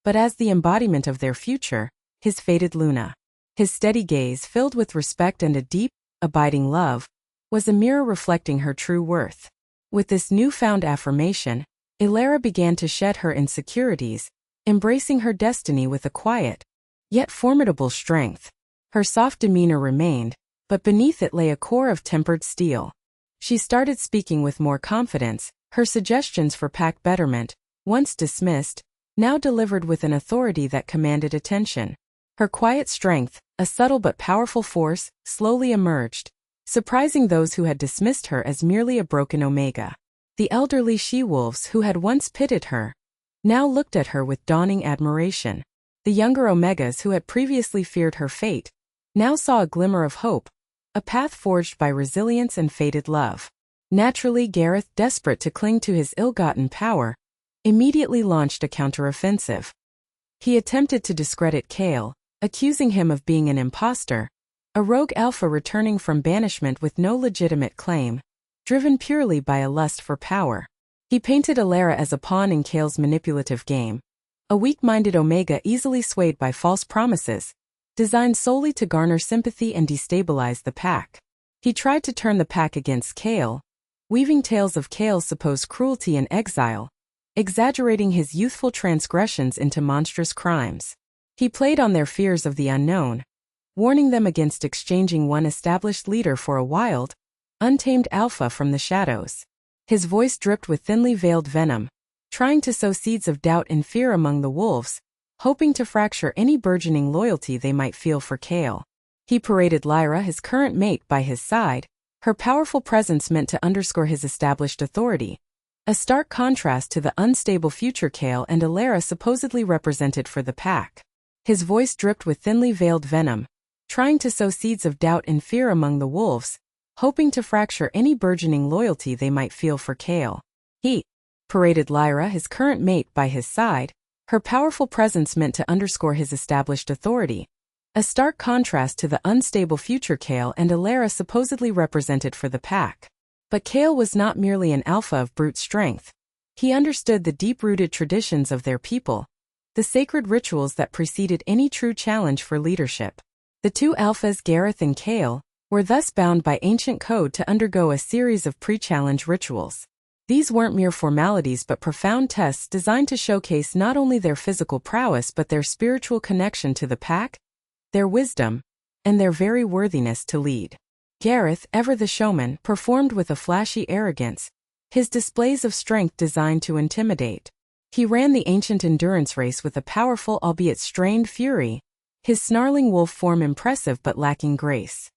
but as the embodiment of their future, his fated Luna. His steady gaze, filled with respect and a deep, abiding love, was a mirror reflecting her true worth. With this newfound affirmation, Elara began to shed her insecurities, embracing her destiny with a quiet, yet formidable strength. Her soft demeanor remained, but beneath it lay a core of tempered steel. She started speaking with more confidence, her suggestions for pack betterment, once dismissed, now delivered with an authority that commanded attention. Her quiet strength, a subtle but powerful force, slowly emerged, surprising those who had dismissed her as merely a broken Omega. The elderly she-wolves who had once pitied her now looked at her with dawning admiration. The younger Omegas who had previously feared her fate now saw a glimmer of hope, a path forged by resilience and fated love. Naturally, Gareth, desperate to cling to his ill-gotten power, immediately launched a counteroffensive. He attempted to discredit Cale, accusing him of being an imposter, a rogue alpha returning from banishment with no legitimate claim, driven purely by a lust for power. He painted Elara as a pawn in Cale's manipulative game, a weak-minded Omega easily swayed by false promises, designed solely to garner sympathy and destabilize the pack. He tried to turn the pack against Cale, weaving tales of Cale's supposed cruelty and exile, exaggerating his youthful transgressions into monstrous crimes. He played on their fears of the unknown, warning them against exchanging one established leader for a wild, untamed alpha from the shadows. His voice dripped with thinly veiled venom, trying to sow seeds of doubt and fear among the wolves, hoping to fracture any burgeoning loyalty they might feel for Cale. He paraded Lyra, his current mate, by his side, her powerful presence meant to underscore his established authority, a stark contrast to the unstable future Cale and Elara supposedly represented for the pack. His voice dripped with thinly veiled venom, trying to sow seeds of doubt and fear among the wolves, hoping to fracture any burgeoning loyalty they might feel for Cale. He paraded Lyra, his current mate, by his side, her powerful presence meant to underscore his established authority, a stark contrast to the unstable future Cale and Elara supposedly represented for the pack. But Cale was not merely an alpha of brute strength. He understood the deep-rooted traditions of their people, the sacred rituals that preceded any true challenge for leadership. The two alphas, Gareth and Cale, were thus bound by ancient code to undergo a series of pre-challenge rituals. These weren't mere formalities but profound tests designed to showcase not only their physical prowess but their spiritual connection to the pack, their wisdom, and their very worthiness to lead. Gareth, ever the showman, performed with a flashy arrogance, his displays of strength designed to intimidate. He ran the ancient endurance race with a powerful albeit strained fury, his snarling wolf form impressive but lacking grace.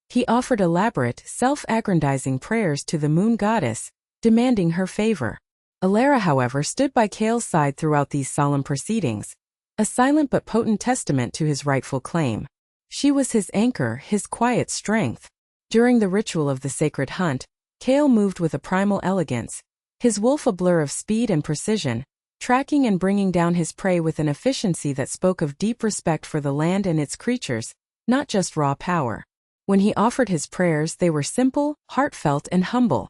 He offered elaborate, self-aggrandizing prayers to the moon goddess, demanding her favor. Elara, however, stood by Cale's side throughout these solemn proceedings, a silent but potent testament to his rightful claim. She was his anchor, his quiet strength. During the ritual of the sacred hunt, Cale moved with a primal elegance, his wolf a blur of speed and precision, tracking and bringing down his prey with an efficiency that spoke of deep respect for the land and its creatures, not just raw power. When he offered his prayers, they were simple, heartfelt, and humble.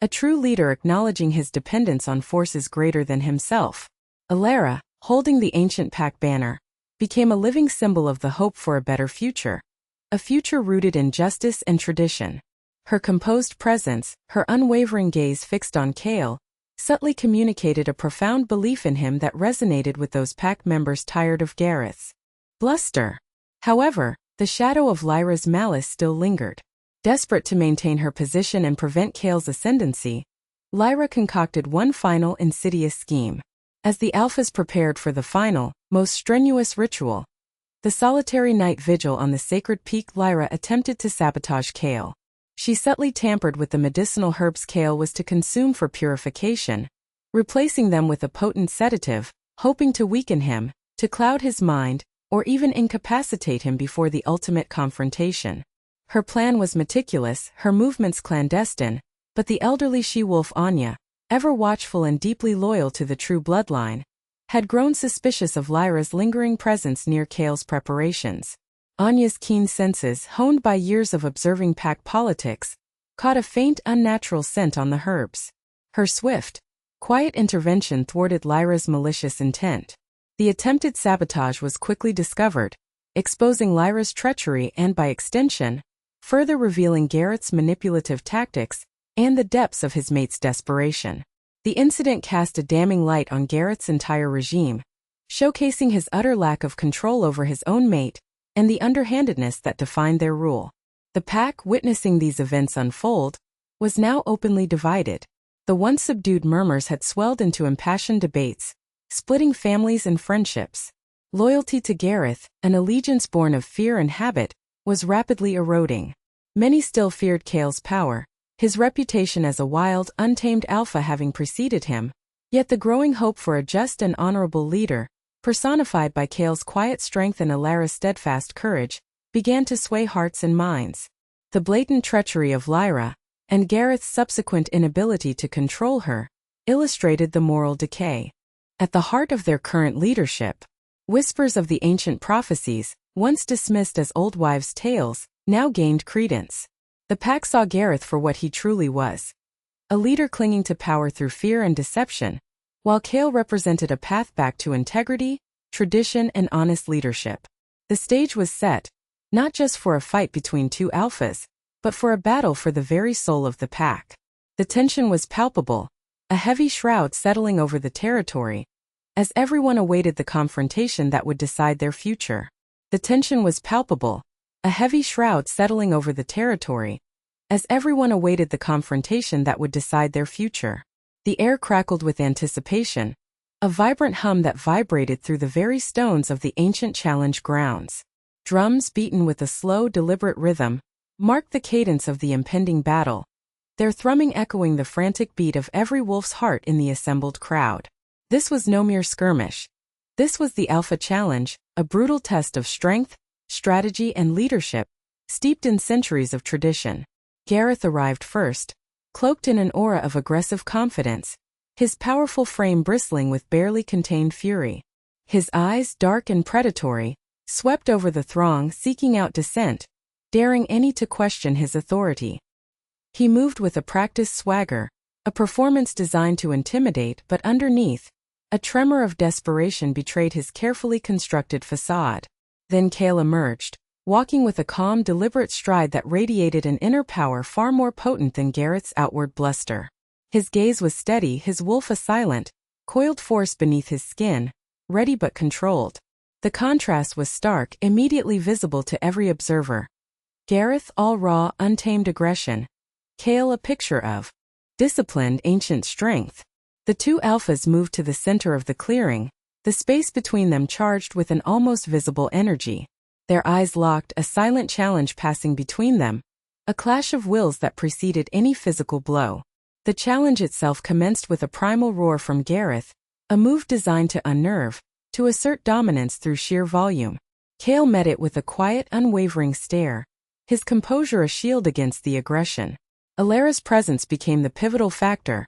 A true leader acknowledging his dependence on forces greater than himself. Elara, holding the ancient pack banner, became a living symbol of the hope for a better future. A future rooted in justice and tradition. Her composed presence, her unwavering gaze fixed on Cale, subtly communicated a profound belief in him that resonated with those pack members tired of Gareth's bluster. However, the shadow of Lyra's malice still lingered. Desperate to maintain her position and prevent Cale's ascendancy, Lyra concocted one final insidious scheme. As the alphas prepared for the final, most strenuous ritual, the solitary night vigil on the sacred peak, Lyra attempted to sabotage Cale. She subtly tampered with the medicinal herbs Cale was to consume for purification, replacing them with a potent sedative, hoping to weaken him, to cloud his mind, or even incapacitate him before the ultimate confrontation. Her plan was meticulous, her movements clandestine, but the elderly she-wolf Anya, ever watchful and deeply loyal to the true bloodline, had grown suspicious of Lyra's lingering presence near Kale's preparations. Anya's keen senses, honed by years of observing pack politics, caught a faint unnatural scent on the herbs. Her swift, quiet intervention thwarted Lyra's malicious intent. The attempted sabotage was quickly discovered, exposing Lyra's treachery and, by extension, further revealing Gareth's manipulative tactics and the depths of his mate's desperation. The incident cast a damning light on Gareth's entire regime, showcasing his utter lack of control over his own mate and the underhandedness that defined their rule. The pack, witnessing these events unfold, was now openly divided. The once subdued murmurs had swelled into impassioned debates, splitting families and friendships. Loyalty to Gareth, an allegiance born of fear and habit, was rapidly eroding. Many still feared Kale's power, his reputation as a wild, untamed alpha having preceded him, yet the growing hope for a just and honorable leader, personified by Kale's quiet strength and Alara's steadfast courage, began to sway hearts and minds. The blatant treachery of Lyra, and Gareth's subsequent inability to control her, illustrated the moral decay. At the heart of their current leadership, whispers of the ancient prophecies, once dismissed as old wives' tales, now gained credence. The pack saw Gareth for what he truly was, a leader clinging to power through fear and deception, while Kale represented a path back to integrity, tradition, and honest leadership. The stage was set, not just for a fight between two alphas, but for a battle for the very soul of the pack. The tension was palpable, a heavy shroud settling over the territory, as everyone awaited the confrontation that would decide their future. The tension was palpable, a heavy shroud settling over the territory, as everyone awaited the confrontation that would decide their future. The air crackled with anticipation, a vibrant hum that vibrated through the very stones of the ancient challenge grounds. Drums beaten with a slow, deliberate rhythm marked the cadence of the impending battle, their thrumming echoing the frantic beat of every wolf's heart in the assembled crowd. This was no mere skirmish. This was the Alpha Challenge, a brutal test of strength, strategy, and leadership, steeped in centuries of tradition. Gareth arrived first, cloaked in an aura of aggressive confidence, his powerful frame bristling with barely contained fury. His eyes, dark and predatory, swept over the throng seeking out dissent, daring any to question his authority. He moved with a practiced swagger, a performance designed to intimidate, but underneath, a tremor of desperation betrayed his carefully constructed facade. Then Kale emerged, walking with a calm, deliberate stride that radiated an inner power far more potent than Gareth's outward bluster. His gaze was steady, his wolf a silent, coiled force beneath his skin, ready but controlled. The contrast was stark, immediately visible to every observer. Gareth, all raw, untamed aggression. Kale, a picture of disciplined, ancient strength. The two alphas moved to the center of the clearing, the space between them charged with an almost visible energy. Their eyes locked, a silent challenge passing between them, a clash of wills that preceded any physical blow. The challenge itself commenced with a primal roar from Gareth, a move designed to unnerve, to assert dominance through sheer volume. Kale met it with a quiet, unwavering stare, his composure a shield against the aggression. Alara's presence became the pivotal factor,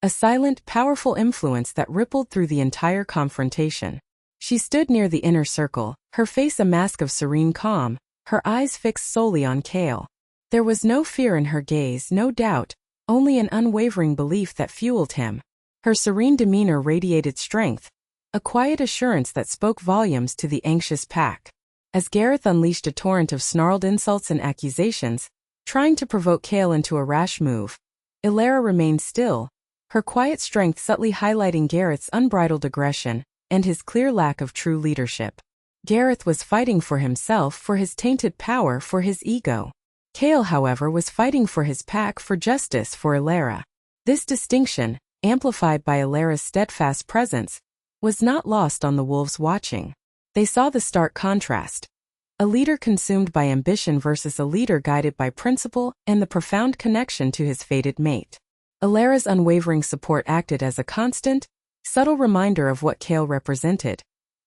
a silent, powerful influence that rippled through the entire confrontation. She stood near the inner circle, her face a mask of serene calm, her eyes fixed solely on Kale. There was no fear in her gaze, no doubt, only an unwavering belief that fueled him. Her serene demeanor radiated strength, a quiet assurance that spoke volumes to the anxious pack. As Gareth unleashed a torrent of snarled insults and accusations, trying to provoke Kale into a rash move, Alara remained still, her quiet strength subtly highlighting Gareth's unbridled aggression and his clear lack of true leadership. Gareth was fighting for himself, for his tainted power, for his ego. Kale, however, was fighting for his pack, for justice, for Alara. This distinction, amplified by Alara's steadfast presence, was not lost on the wolves watching. They saw the stark contrast. A leader consumed by ambition versus a leader guided by principle and the profound connection to his fated mate. Alara's unwavering support acted as a constant, subtle reminder of what Kale represented.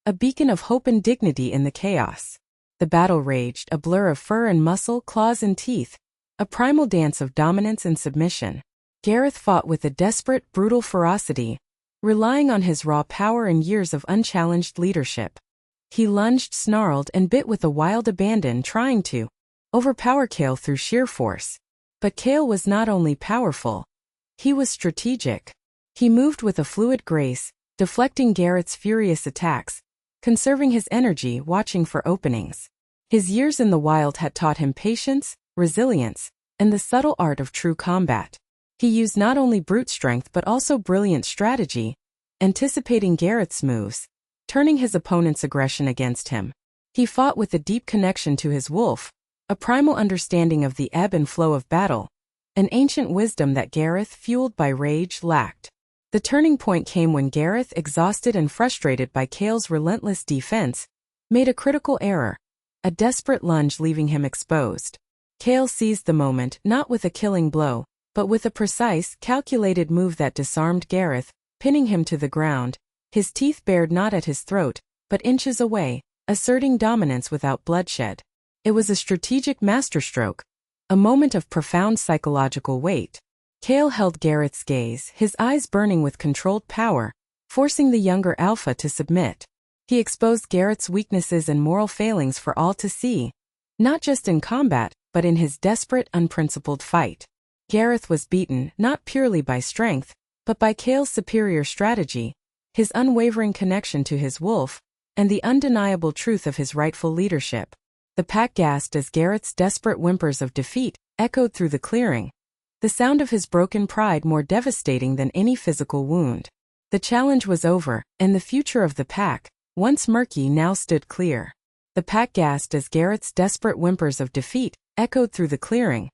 a beacon of hope and dignity in the chaos. The battle raged, a blur of fur and muscle, claws and teeth, a primal dance of dominance and submission. Gareth fought with a desperate, brutal ferocity, relying on his raw power and years of unchallenged leadership. He lunged, snarled, and bit with a wild abandon, trying to overpower Cale through sheer force. But Cale was not only powerful, he was strategic. He moved with a fluid grace, deflecting Gareth's furious attacks, conserving his energy, watching for openings. His years in the wild had taught him patience, resilience, and the subtle art of true combat. He used not only brute strength but also brilliant strategy, anticipating Gareth's moves, turning his opponent's aggression against him. He fought with a deep connection to his wolf, a primal understanding of the ebb and flow of battle, an ancient wisdom that Gareth, fueled by rage, lacked. The turning point came when Gareth, exhausted and frustrated by Cale's relentless defense, made a critical error, a desperate lunge leaving him exposed. Cale seized the moment, not with a killing blow, but with a precise, calculated move that disarmed Gareth, pinning him to the ground, his teeth bared not at his throat, but inches away, asserting dominance without bloodshed. It was a strategic masterstroke, a moment of profound psychological weight. Cale held Gareth's gaze, his eyes burning with controlled power, forcing the younger alpha to submit. He exposed Gareth's weaknesses and moral failings for all to see, not just in combat, but in his desperate, unprincipled fight. Gareth was beaten, not purely by strength, but by Cale's superior strategy, his unwavering connection to his wolf, and the undeniable truth of his rightful leadership. The pack gasped as Gareth's desperate whimpers of defeat echoed through the clearing, the sound of his broken pride more devastating than any physical wound. The challenge was over, and the future of the pack, once murky, now stood clear. The pack gasped as Gareth's desperate whimpers of defeat echoed through the clearing,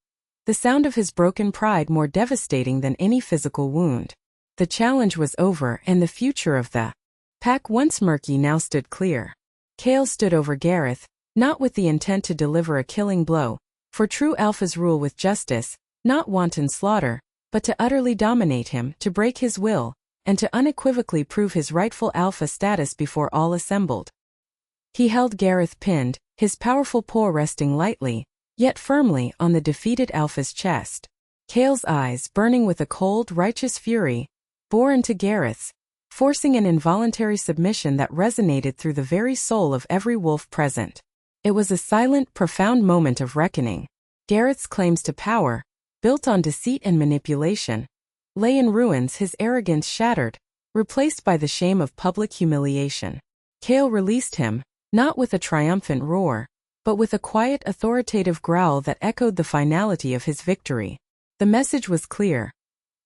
the sound of his broken pride more devastating than any physical wound. The challenge was over, and the future of the pack, once murky, now stood clear. Cale stood over Gareth, not with the intent to deliver a killing blow, for true alphas rule with justice, not wanton slaughter, but to utterly dominate him, to break his will, and to unequivocally prove his rightful alpha status before all assembled. He held Gareth pinned, his powerful paw resting lightly, yet firmly, on the defeated alpha's chest. Cale's eyes, burning with a cold, righteous fury, bore into Gareth's, forcing an involuntary submission that resonated through the very soul of every wolf present. It was a silent, profound moment of reckoning. Gareth's claims to power, built on deceit and manipulation, lay in ruins, his arrogance shattered, replaced by the shame of public humiliation. Cale released him, not with a triumphant roar, but with a quiet, authoritative growl that echoed the finality of his victory. The message was clear.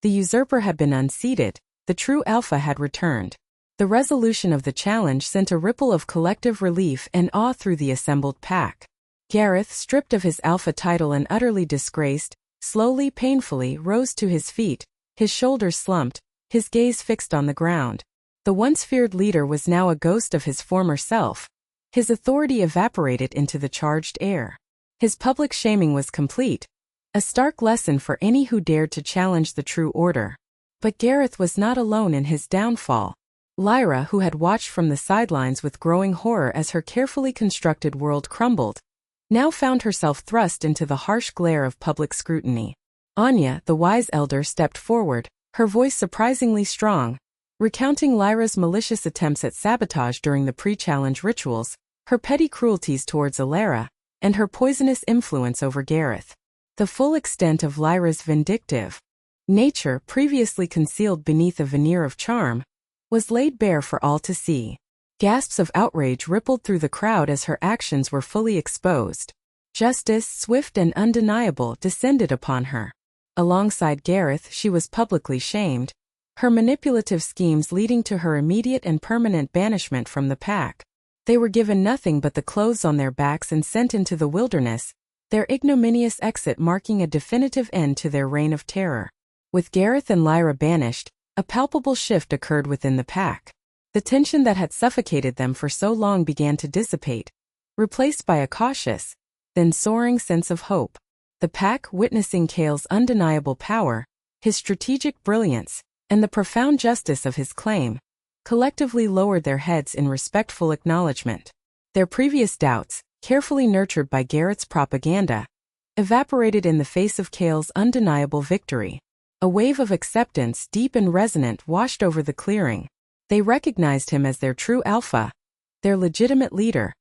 The usurper had been unseated, the true alpha had returned. The resolution of the challenge sent a ripple of collective relief and awe through the assembled pack. Gareth, stripped of his alpha title and utterly disgraced, slowly, painfully rose to his feet, his shoulders slumped, his gaze fixed on the ground. The once feared leader was now a ghost of his former self. His authority evaporated into the charged air. His public shaming was complete, a stark lesson for any who dared to challenge the true order. But Gareth was not alone in his downfall. Lyra, who had watched from the sidelines with growing horror as her carefully constructed world crumbled, now found herself thrust into the harsh glare of public scrutiny. Anya, the wise elder, stepped forward, her voice surprisingly strong, recounting Lyra's malicious attempts at sabotage during the pre-challenge rituals, her petty cruelties towards Alara, and her poisonous influence over Gareth. The full extent of Lyra's vindictive nature, previously concealed beneath a veneer of charm, was laid bare for all to see. Gasps of outrage rippled through the crowd as her actions were fully exposed. Justice, swift and undeniable, descended upon her. Alongside Gareth, she was publicly shamed, her manipulative schemes leading to her immediate and permanent banishment from the pack. They were given nothing but the clothes on their backs and sent into the wilderness, their ignominious exit marking a definitive end to their reign of terror. With Gareth and Lyra banished, a palpable shift occurred within the pack. The tension that had suffocated them for so long began to dissipate, replaced by a cautious, then soaring sense of hope. The pack, witnessing Cale's undeniable power, his strategic brilliance, and the profound justice of his claim, collectively lowered their heads in respectful acknowledgement. Their previous doubts, carefully nurtured by Garrett's propaganda, evaporated in the face of Cale's undeniable victory. A wave of acceptance, deep and resonant, washed over the clearing. They recognized him as their true alpha, their legitimate leader,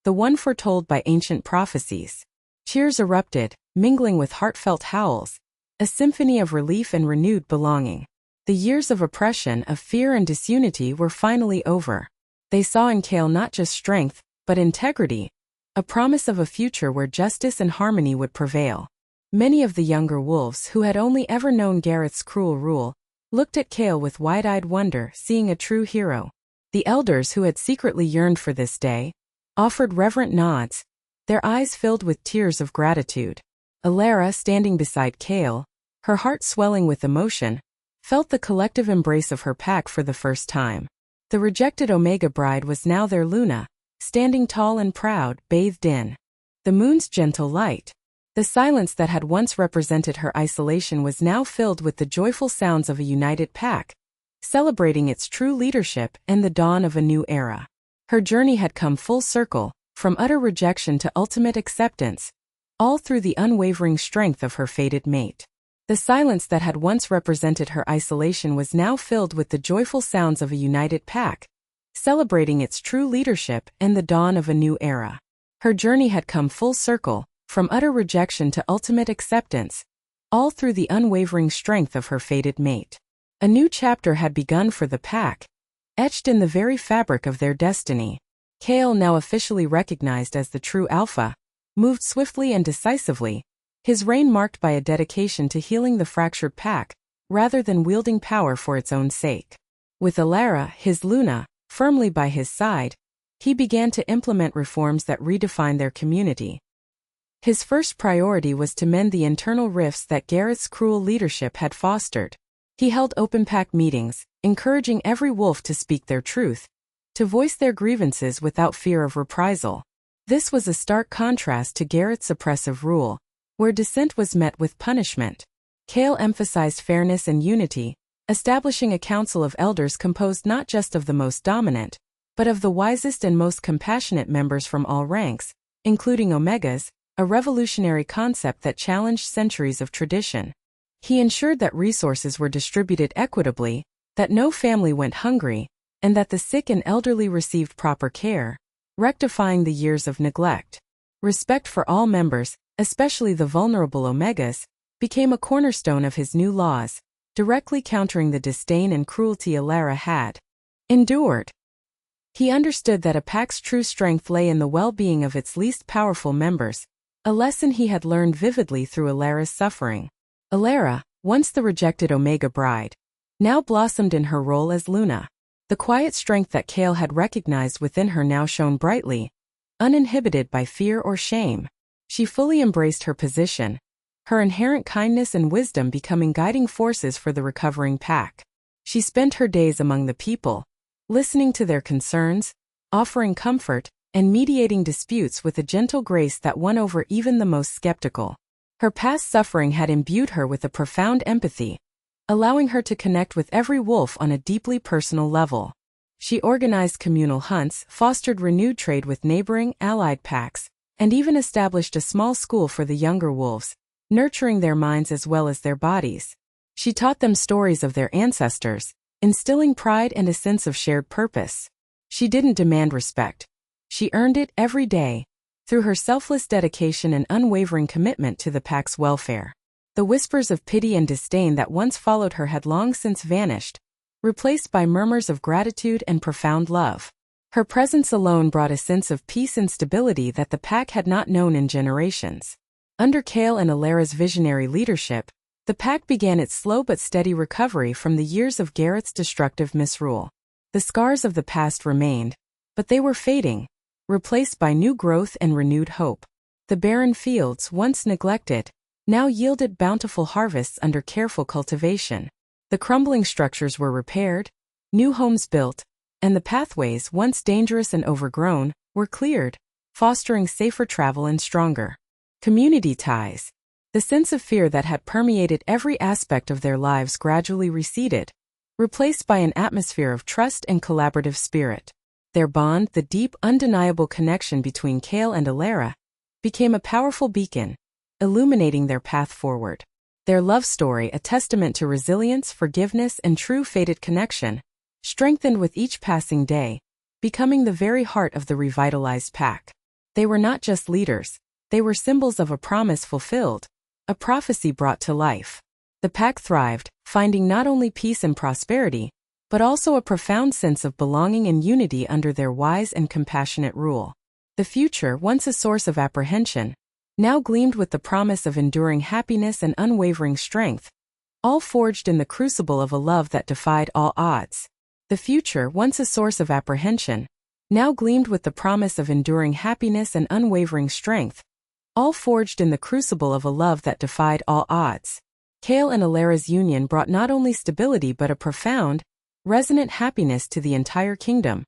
the one foretold by ancient prophecies. Cheers erupted, mingling with heartfelt howls, a symphony of relief and renewed belonging. The years of oppression, of fear and disunity were finally over. They saw in Cale not just strength, but integrity, a promise of a future where justice and harmony would prevail. Many of the younger wolves, who had only ever known Garrett's cruel rule, looked at Cale with wide-eyed wonder, seeing a true hero. The elders, who had secretly yearned for this day, offered reverent nods, their eyes filled with tears of gratitude. Alara, standing beside Cale, her heart swelling with emotion, felt the collective embrace of her pack for the first time. The rejected Omega bride was now their Luna, standing tall and proud, bathed in the moon's gentle light. The silence that had once represented her isolation was now filled with the joyful sounds of a united pack, celebrating its true leadership and the dawn of a new era. Her journey had come full circle, from utter rejection to ultimate acceptance, all through the unwavering strength of her fated mate. The silence that had once represented her isolation was now filled with the joyful sounds of a united pack, celebrating its true leadership and the dawn of a new era. Her journey had come full circle, from utter rejection to ultimate acceptance, all through the unwavering strength of her fated mate. A new chapter had begun for the pack, etched in the very fabric of their destiny. Cale, now officially recognized as the true alpha, moved swiftly and decisively, his reign marked by a dedication to healing the fractured pack, rather than wielding power for its own sake. With Alara, his Luna, firmly by his side, he began to implement reforms that redefined their community. His first priority was to mend the internal rifts that Garrett's cruel leadership had fostered. He held open pack meetings, encouraging every wolf to speak their truth, to voice their grievances without fear of reprisal. This was a stark contrast to Garrett's oppressive rule, where dissent was met with punishment. Cale emphasized fairness and unity, establishing a council of elders composed not just of the most dominant, but of the wisest and most compassionate members from all ranks, including Omegas, a revolutionary concept that challenged centuries of tradition. He ensured that resources were distributed equitably, that no family went hungry, and that the sick and elderly received proper care, rectifying the years of neglect. Respect for all members, especially the vulnerable Omegas, became a cornerstone of his new laws, directly countering the disdain and cruelty Alara had endured. He understood that a pack's true strength lay in the well-being of its least powerful members, a lesson he had learned vividly through Alara's suffering. Alara, once the rejected Omega bride, now blossomed in her role as Luna. The quiet strength that Cale had recognized within her now shone brightly, uninhibited by fear or shame. She fully embraced her position, her inherent kindness and wisdom becoming guiding forces for the recovering pack. She spent her days among the people, listening to their concerns, offering comfort, and mediating disputes with a gentle grace that won over even the most skeptical. Her past suffering had imbued her with a profound empathy, allowing her to connect with every wolf on a deeply personal level. She organized communal hunts, fostered renewed trade with neighboring, allied packs, and even established a small school for the younger wolves, nurturing their minds as well as their bodies. She taught them stories of their ancestors, instilling pride and a sense of shared purpose. She didn't demand respect. She earned it every day, through her selfless dedication and unwavering commitment to the pack's welfare. The whispers of pity and disdain that once followed her had long since vanished, replaced by murmurs of gratitude and profound love. Her presence alone brought a sense of peace and stability that the pack had not known in generations. Under Cale and Alara's visionary leadership, the pack began its slow but steady recovery from the years of Garrett's destructive misrule. The scars of the past remained, but they were fading, replaced by new growth and renewed hope. The barren fields, once neglected, now yielded bountiful harvests under careful cultivation. The crumbling structures were repaired, new homes built, and the pathways, once dangerous and overgrown, were cleared, fostering safer travel and stronger community ties. The sense of fear that had permeated every aspect of their lives gradually receded, replaced by an atmosphere of trust and collaborative spirit. Their bond, the deep, undeniable connection between Chaol and Alara, became a powerful beacon, illuminating their path forward. Their love story, a testament to resilience, forgiveness, and true fated connection, strengthened with each passing day, becoming the very heart of the revitalized pack. They were not just leaders, they were symbols of a promise fulfilled, a prophecy brought to life. The pack thrived, finding not only peace and prosperity, but also a profound sense of belonging and unity under their wise and compassionate rule. The future, once a source of apprehension, now gleamed with the promise of enduring happiness and unwavering strength, all forged in the crucible of a love that defied all odds. The future, once a source of apprehension, now gleamed with the promise of enduring happiness and unwavering strength, all forged in the crucible of a love that defied all odds. Chaol and Alara's union brought not only stability but a profound, resonant happiness to the entire kingdom,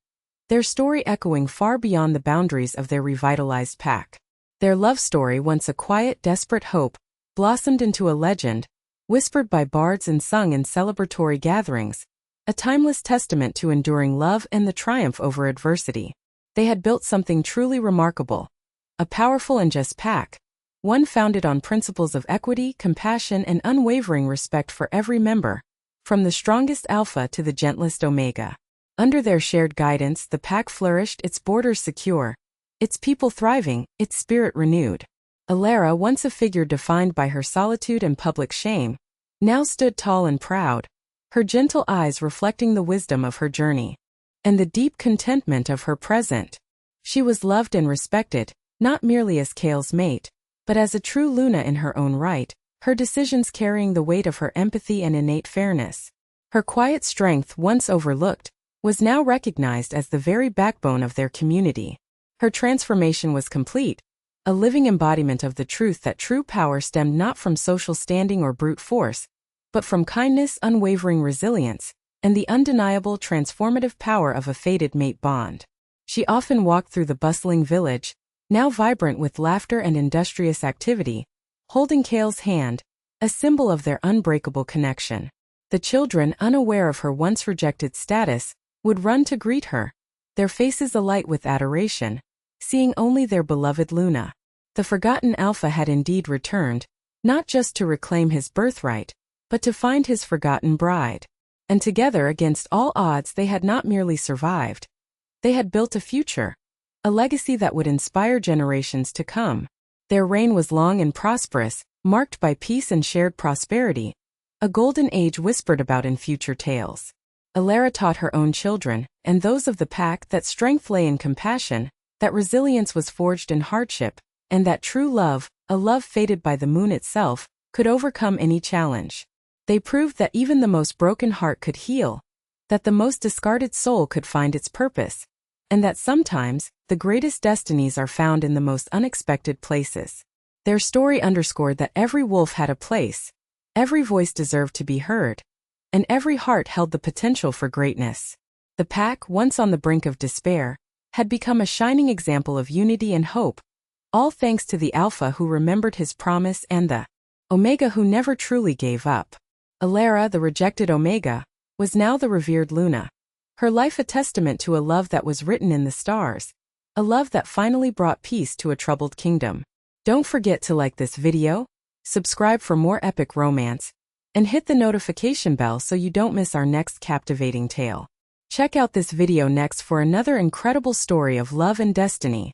their story echoing far beyond the boundaries of their revitalized pack. Their love story, once a quiet, desperate hope, blossomed into a legend, whispered by bards and sung in celebratory gatherings, a timeless testament to enduring love and the triumph over adversity. They had built something truly remarkable, a powerful and just pack, one founded on principles of equity, compassion, and unwavering respect for every member, from the strongest Alpha to the gentlest Omega. Under their shared guidance, the pack flourished, its borders secure, its people thriving, its spirit renewed. Alara, once a figure defined by her solitude and public shame, now stood tall and proud, her gentle eyes reflecting the wisdom of her journey and the deep contentment of her present. She was loved and respected, not merely as Chaol's mate, but as a true Luna in her own right, her decisions carrying the weight of her empathy and innate fairness. Her quiet strength, once overlooked, was now recognized as the very backbone of their community. Her transformation was complete, a living embodiment of the truth that true power stemmed not from social standing or brute force, but from kindness, unwavering resilience, and the undeniable transformative power of a fated mate bond. She often walked through the bustling village, now vibrant with laughter and industrious activity, holding Chaol's hand, a symbol of their unbreakable connection. The children, unaware of her once rejected status, would run to greet her, their faces alight with adoration, seeing only their beloved Luna. The forgotten Alpha had indeed returned, not just to reclaim his birthright, but to find his forgotten bride. And together, against all odds, they had not merely survived. They had built a future, a legacy that would inspire generations to come. Their reign was long and prosperous, marked by peace and shared prosperity, a golden age whispered about in future tales. Alara taught her own children, and those of the pack, that strength lay in compassion, that resilience was forged in hardship, and that true love, a love fated by the moon itself, could overcome any challenge. They proved that even the most broken heart could heal, that the most discarded soul could find its purpose, and that sometimes, the greatest destinies are found in the most unexpected places. Their story underscored that every wolf had a place, every voice deserved to be heard, and every heart held the potential for greatness. The pack, once on the brink of despair, had become a shining example of unity and hope, all thanks to the Alpha who remembered his promise and the Omega who never truly gave up. Alara, the rejected Omega, was now the revered Luna. Her life a testament to a love that was written in the stars, a love that finally brought peace to a troubled kingdom. Don't forget to like this video, subscribe for more epic romance, and hit the notification bell so you don't miss our next captivating tale. Check out this video next for another incredible story of love and destiny.